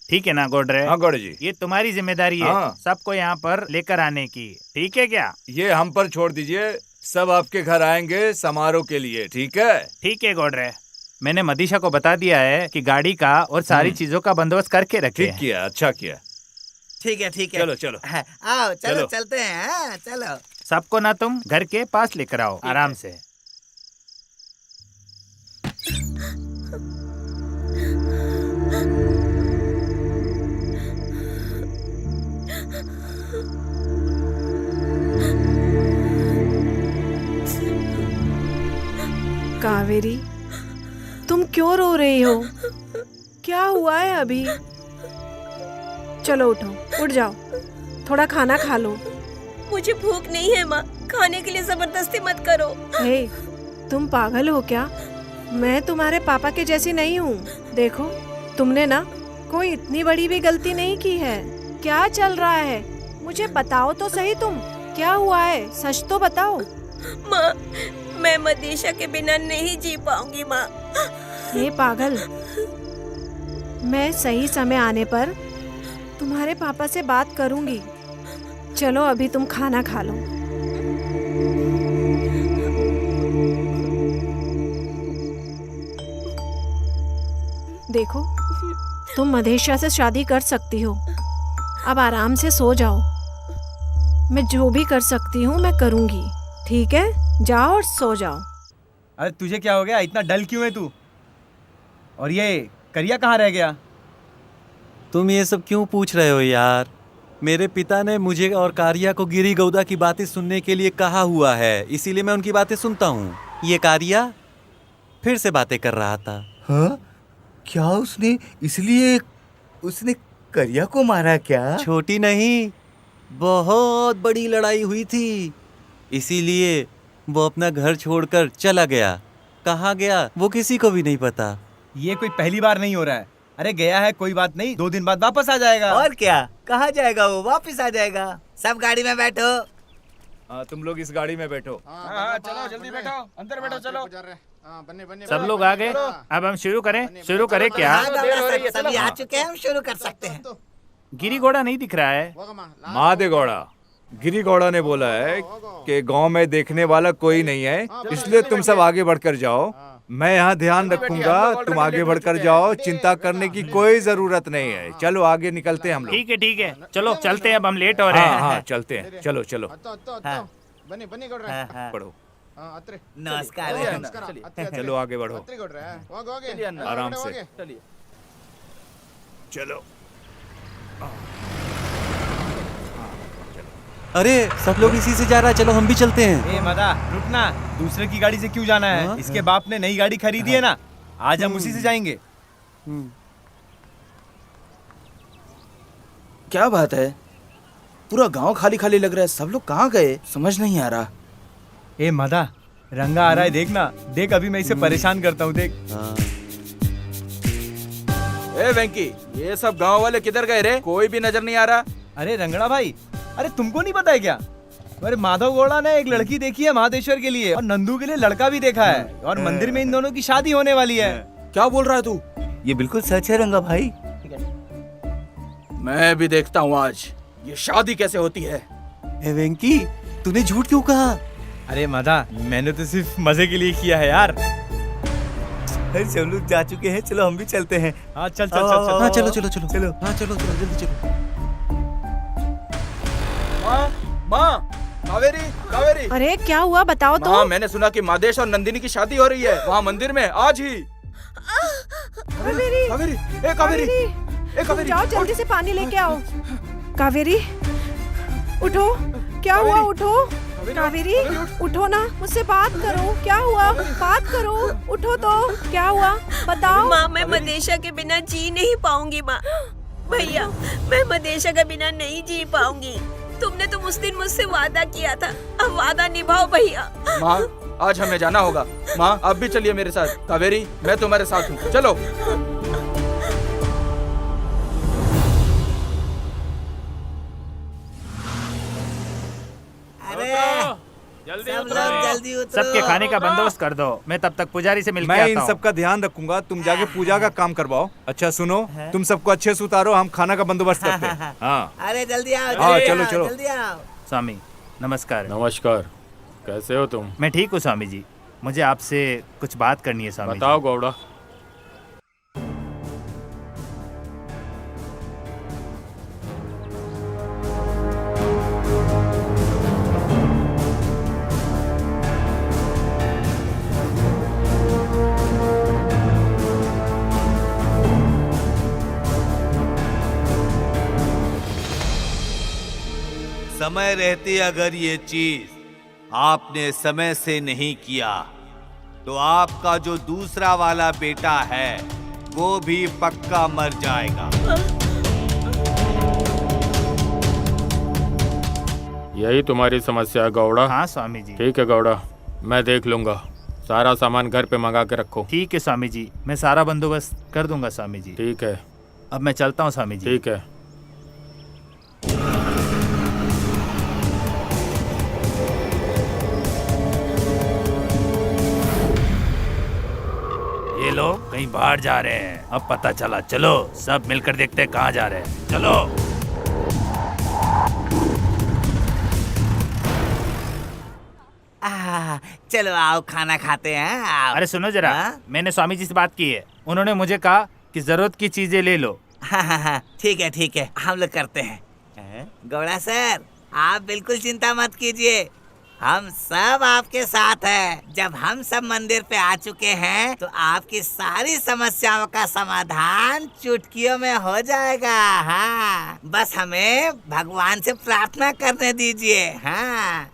ठीक है ना गोडरे? हाँ गौड़ा जी। ये तुम्हारी जिम्मेदारी है हाँ। सबको यहाँ पर लेकर आने की। ठीक है क्या? ये हम पर छोड़ दीजिए, सब आपके घर आएंगे समारोह के लिए। ठीक है? ठीक है गोडरे, मैंने मदीशा को बता दिया है कि गाड़ी का और सारी चीजों का बंदोबस्त करके रखे। ठीक किया, अच्छा किया। ठीक है ठीक है। चलो चलो। हाँ, आओ चलो चलो। चलते हैं। हाँ, चलो। सबको ना तुम घर के पास लेकर आओ आराम से। कावेरी, तुम क्यों रो रही हो? क्या हुआ है अभी? चलो उठो, उठ जाओ, थोड़ा खाना खा लो। मुझे भूख नहीं है माँ, खाने के लिए जबरदस्ती मत करो। हे, तुम पागल हो क्या? मैं तुम्हारे पापा के जैसी नहीं हूँ। देखो, तुमने ना कोई इतनी बड़ी भी गलती नहीं की है। क्या चल रहा है? मुझे बताओ तो सही, तुम क्या हुआ है? सच तो बताओ। माँ, मैं मदीशा के बिना नहीं जी पाऊंगी माँ। हे पागल, मैं सही समय आने पर तुम्हारे पापा से बात करूंगी। चलो अभी तुम खाना खा लो। देखो, तुम मदेशिया से शादी कर सकती हो। अब आराम से सो जाओ। मैं जो भी कर सकती हूँ मैं करूँगी। ठीक है, जाओ और सो जाओ। अरे तुझे क्या हो गया? इतना डल क्यों है तू? और ये करिया कहाँ रह गया? तुम ये सब क्यों पूछ रहे हो यार? मेरे पिता ने मुझे और कारिया को गिरी गौदा की बातें सुनने के लिए कहा हुआ है, इसीलिए मैं उनकी बातें सुनता हूँ। ये कारिया फिर से बातें कर रहा था। हाँ? क्या इसलिए उसने करिया को मारा क्या? छोटी नहीं, बहुत बड़ी लड़ाई हुई थी, इसीलिए वो अपना घर छोड़कर चला गया। कहाँ गया वो किसी को भी नहीं पता। ये कोई पहली बार नहीं हो रहा है। अरे गया है, कोई बात नहीं, 2 दिन बाद वापस आ जाएगा। और क्या, कहाँ जाएगा वो? वापिस आ जाएगा। सब गाड़ी में बैठो। हाँ, तुम लोग इस गाड़ी में बैठो। हाँ, चलो जल्दी बैठो, अंदर बैठो, चलो। सब लोग आ गए, अब हम शुरू करें क्या? हाँ, गौड़ा सर, सभी आ चुके हैं, हम शुरू कर सकते हैं। गिरी घोड़ा नहीं दिख रहा है। महादेव गौड़ा, गिरी गौड़ा ने बोला है कि गांव में देखने वाला कोई नहीं है, इसलिए तुम सब आगे बढ़कर जाओ। मैं यहाँ ध्यान रखूंगा, तुम आगे बढ़कर जाओ, चिंता करने की कोई जरूरत नहीं है। चलो आगे निकलते हैं हम लोग। ठीक है, चलो चलते हैं, अब हम लेट हो रहे हैं। हाँ, चलते हैं, चलो चलो। हाँ, पढ़ो। नमस्कार। चलो आगे बढ़ो, आराम से चलो। अरे सब लोग इसी से जा रहा है, चलो हम भी चलते हैं। ए मदा, रुकना, दूसरे की गाड़ी से क्यों जाना है? इसके बाप ने नई गाड़ी खरीदी है ना, आज हम उसी से जाएंगे। क्या बात है, पूरा गांव खाली खाली लग रहा है। सब लोग कहाँ गए समझ नहीं आ रहा। ए मदा, रंगा आ रहा है, देखना। देख अभी मैं इसे परेशान करता हूँ, देख। ए वेंकी, ये सब गांव वाले किधर गए रे? कोई भी नजर नहीं आ रहा। अरे रंगड़ा भाई, अरे तुमको नहीं पता है क्या? अरे माधव गौड़ा ने एक लड़की देखी है महादेश्वर के लिए, और नंदू के लिए लड़का भी देखा है, और मंदिर में इन दोनों की शादी होने वाली है। क्या बोल रहा है तू? ये बिल्कुल सच है रंगा भाई। मैं भी देखता हूँ आज ये शादी कैसे होती है। ए वेंकी, तूने झूठ क्यों कहा? अरे मदा, मैंने तो सिर्फ मजे के लिए किया है यार। सब लोग जा चुके हैं, चलो हम भी चलते हैं। हाँ चल चल चल चल। हाँ चलो चलो चलो चलो। हाँ चलो चलो जल्दी चलो। माँ, कावेरी, कावेरी। अरे क्या हुआ बताओ तो। माँ, मैंने सुना कि मादेश और नंदिनी की शादी हो रही है वहाँ मंदिर में आज ही। कावेरी, कावेरी, ए कावेरी, ए कावेरी, जाओ जल्दी से पानी लेके आओ। कावेरी उठो, क्या हुआ? उठो कावेरी, उठो ना, मुझसे बात करो। क्या हुआ? बात करो, उठो तो। क्या हुआ बताओ। माँ, मैं मदेशा के बिना जी नहीं पाऊंगी माँ। भैया, मैं मदेशा के बिना नहीं जी पाऊंगी। तुमने तो उस दिन मुझसे वादा किया था, अब वादा निभाओ भैया। माँ, आज हमें जाना होगा। माँ, आप भी चलिए मेरे साथ। कावेरी, मैं तुम्हारे साथ हूँ, चलो। जल्दी सब लोग जल्दी उतरो। सबके खाने का बंदोबस्त कर दो, मैं तब तक पुजारी से मिलकर मैं आता इन हूँ। सब का ध्यान रखूंगा, तुम जाके पूजा का काम करवाओ। अच्छा सुनो, तुम सबको अच्छे से उतारो, हम खाना का बंदोबस्त करते हैं। हाँ अरे जल्दी आओ, हाँ, जल्दी चलो, आओ, चलो। जल्दी आओ। स्वामी नमस्कार। नमस्कार, कैसे हो तुम? मैं ठीक हूँ स्वामी जी, मुझे आपसे कुछ बात करनी है स्वामी जी। बताओ गौड़ा। समय रहते अगर ये चीज आपने समय से नहीं किया तो आपका जो दूसरा वाला बेटा है वो भी पक्का मर जाएगा। यही तुम्हारी समस्या है गौड़ा? हाँ स्वामी जी। ठीक है गौड़ा, मैं देख लूंगा। सारा सामान घर पे मंगा के रखो। ठीक है स्वामी जी, मैं सारा बंदोबस्त कर दूंगा स्वामी जी। ठीक है, अब मैं चलता हूँ स्वामी जी। ठीक है। ये लोग कहीं बाहर जा रहे हैं, अब पता चला। चलो सब मिलकर देखते हैं कहाँ जा रहे हैं। चलो। चलो आओ, खाना खाते हैं। आओ। अरे सुनो जरा, मैंने स्वामी जी से बात की है, उन्होंने मुझे कहा कि जरूरत की चीजें ले लो। हाँ, ठीक है ठीक है, हम लोग करते हैं। गौड़ा सर, आप बिल्कुल चिंता मत कीजिए, हम सब आपके साथ हैं। जब हम सब मंदिर पे आ चुके हैं तो आपकी सारी समस्याओं का समाधान चुटकियों में हो जाएगा। हाँ, बस हमें भगवान से प्रार्थना करने दीजिए। हाँ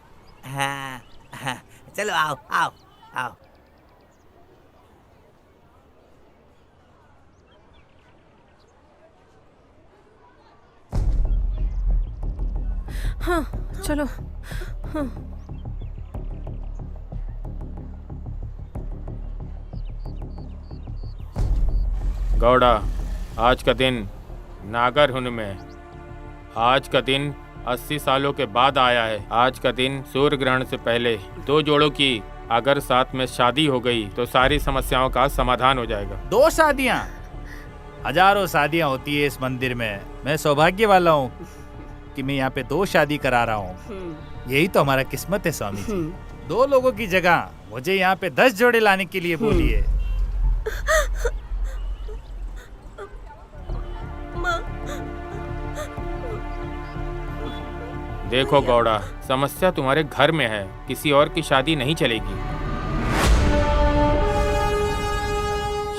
हाँ हाँ, चलो आओ आओ आओ। हाँ चलो। हाँ। गौड़ा, आज का दिन नागर हुन आज का दिन 80 सालों के बाद आया है। आज का दिन सूर्य ग्रहण से पहले दो जोड़ों की अगर साथ में शादी हो गई तो सारी समस्याओं का समाधान हो जाएगा। 2 शादियाँ? हजारों शादियाँ होती है इस मंदिर में। मैं सौभाग्य वाला हूँ कि मैं यहाँ पे 2 शादी करा रहा हूँ। यही तो हमारा किस्मत है स्वामी जी। 2 लोगों की जगह मुझे यहाँ पे 10 जोड़े लाने के लिए बोलिए। देखो गौड़ा, समस्या तुम्हारे घर में है, किसी और की शादी नहीं चलेगी।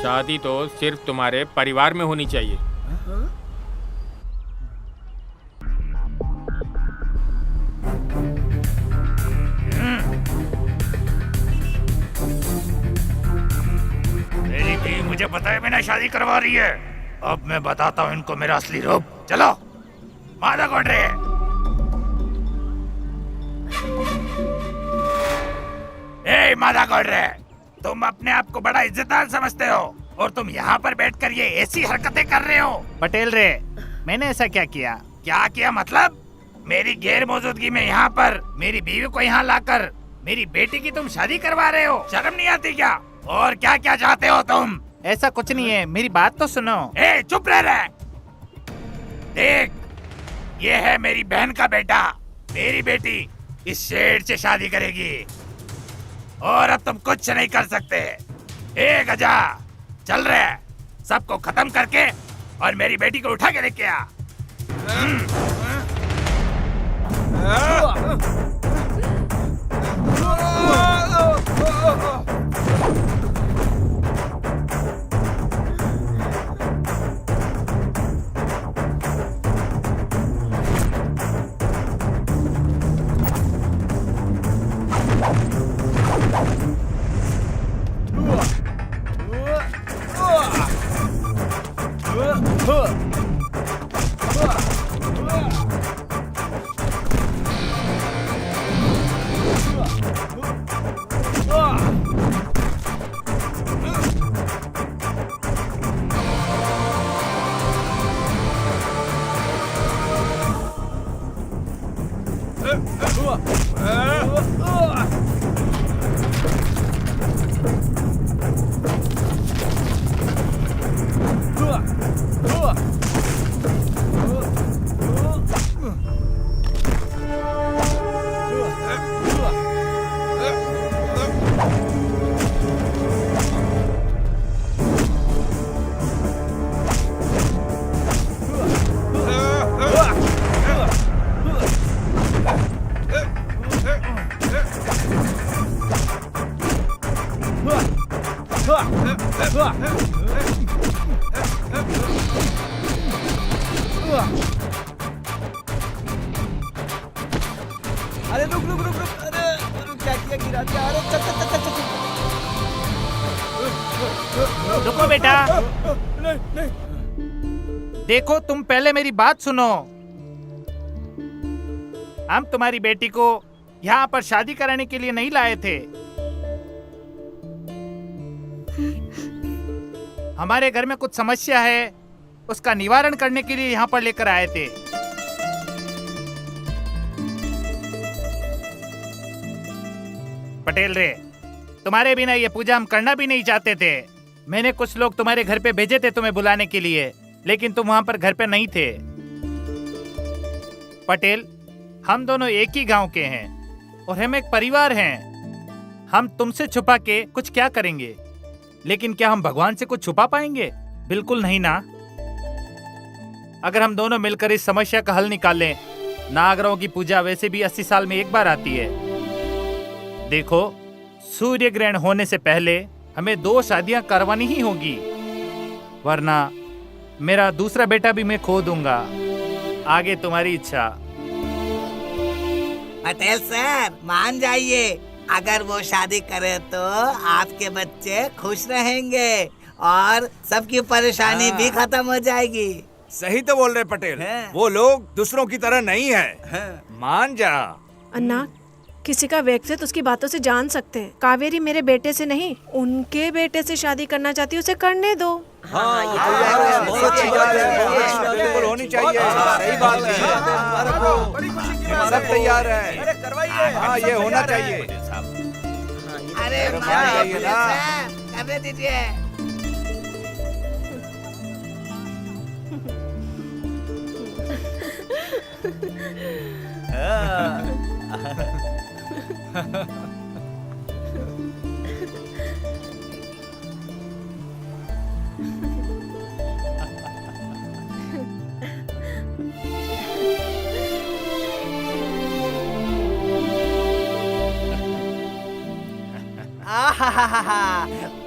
शादी तो सिर्फ तुम्हारे परिवार में होनी चाहिए। मेरी बीवी मुझे पता है बिना शादी करवा रही है। अब मैं बताता हूँ इनको मेरा असली रूप। चलो। मादा कोडरे। ए मादा कोडरे, तुम अपने आप को बड़ा इज्जतदार समझते हो और तुम यहाँ पर बैठकर ये ऐसी हरकतें कर रहे हो। पटेल रे, मैंने ऐसा क्या किया? क्या किया मतलब? मेरी गैर मौजूदगी में यहाँ पर मेरी बीवी को यहाँ लाकर मेरी बेटी की तुम शादी करवा रहे हो। शर्म नहीं आती क्या? और क्या क्या चाहते हो तुम? ऐसा कुछ नहीं है, मेरी बात तो सुनो। ए चुप रह। देख, ये है मेरी बहन का बेटा। मेरी बेटी इस शेर से शादी करेगी और अब तुम कुछ नहीं कर सकते। ए गजा, चल रहे, सबको खत्म करके और मेरी बेटी को उठा के लेके आ। अरे रुक रुक रुक रुक, अरे क्या किया, गिरा दिया। अरे चल चल चल चल चल। रुको बेटा, देखो तुम पहले मेरी बात सुनो। हम तुम्हारी बेटी को यहाँ पर शादी कराने के लिए नहीं लाए थे। हमारे घर में कुछ समस्या है, उसका निवारण करने के लिए यहाँ पर लेकर आए थे। पटेल रे, तुम्हारे बिना ये पूजा हम करना भी नहीं चाहते थे। मैंने कुछ लोग तुम्हारे घर पे भेजे थे तुम्हें बुलाने के लिए, लेकिन तुम वहां पर घर पे नहीं थे। पटेल, हम दोनों एक ही गांव के हैं और हम एक परिवार हैं। हम तुमसे छुपा के कुछ क्या करेंगे, लेकिन क्या हम भगवान से कुछ छुपा पाएंगे? बिल्कुल नहीं ना। अगर हम दोनों मिलकर इस समस्या का हल निकालें। नागराओं की पूजा वैसे भी 80 साल में एक बार आती है। देखो, सूर्य ग्रहण होने से पहले हमें 2 शादियां करवानी ही होगी, वरना मेरा दूसरा बेटा भी मैं खो दूंगा। आगे तुम्हारी इच्छा। पटेल सर, मान जाइए, अगर वो शादी करे तो आपके बच्चे खुश रहेंगे और सबकी परेशानी भी खत्म हो जाएगी। सही तो बोल रहे पटेल, वो लोग दूसरों की तरह नहीं है। मान जा। अन्ना, किसी का व्यक्तित्व उसकी बातों से जान सकते हैं। कावेरी मेरे बेटे से नहीं, उनके बेटे से शादी करना चाहती है, उसे करने दो। हाँ, बहुत अच्छी बात है, बिल्कुल होनी चाहिए। सही बात है, सब तैयार है। हाँ, ये होना चाहिए। अरे करने दीजिए।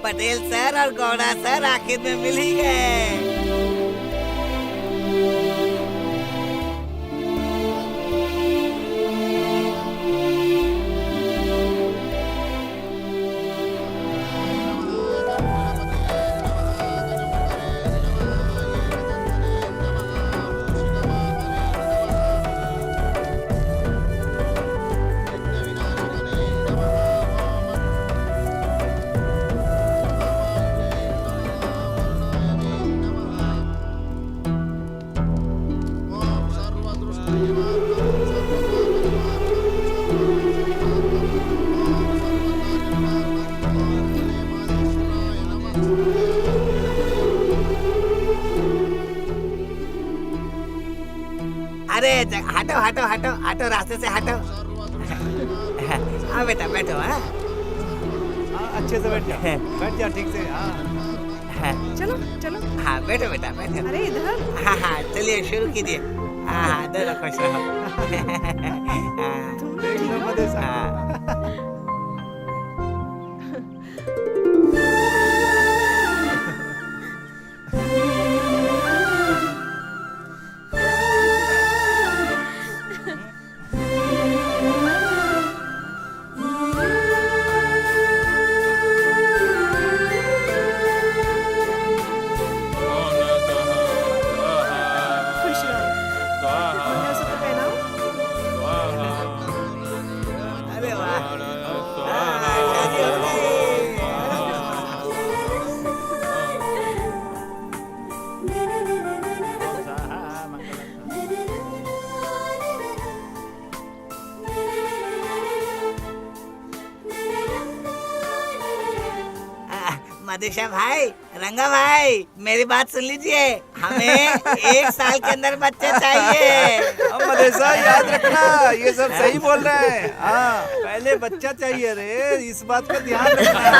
पटेल सर और गौड़ा सर आखिर में मिल ही गए। हटो हटो हटो हटो, रास्ते से हटो। हाँ बेटा बैठो। हाँ अच्छे से बैठ जा, बैठ जा ठीक से। हाँ चलो चलो। हाँ बैठो बेटा बैठो। अरे इधर। हाँ हाँ चलिए शुरू कीजिए। हाँ हाँ दोनों खुश रहो। देख लो मदेसा। खुश रहो। बढ़िया से तो पहनाओ। अरे वाह। मदेशा भाई, रंगा भाई, मेरी बात सुन लीजिए। हमें 1 साल के अंदर बच्चे चाहिए। मदेसा याद रखना, ये सब सही बोल रहे हैं। हाँ पहले बच्चा चाहिए रे, इस बात का ध्यान रखना।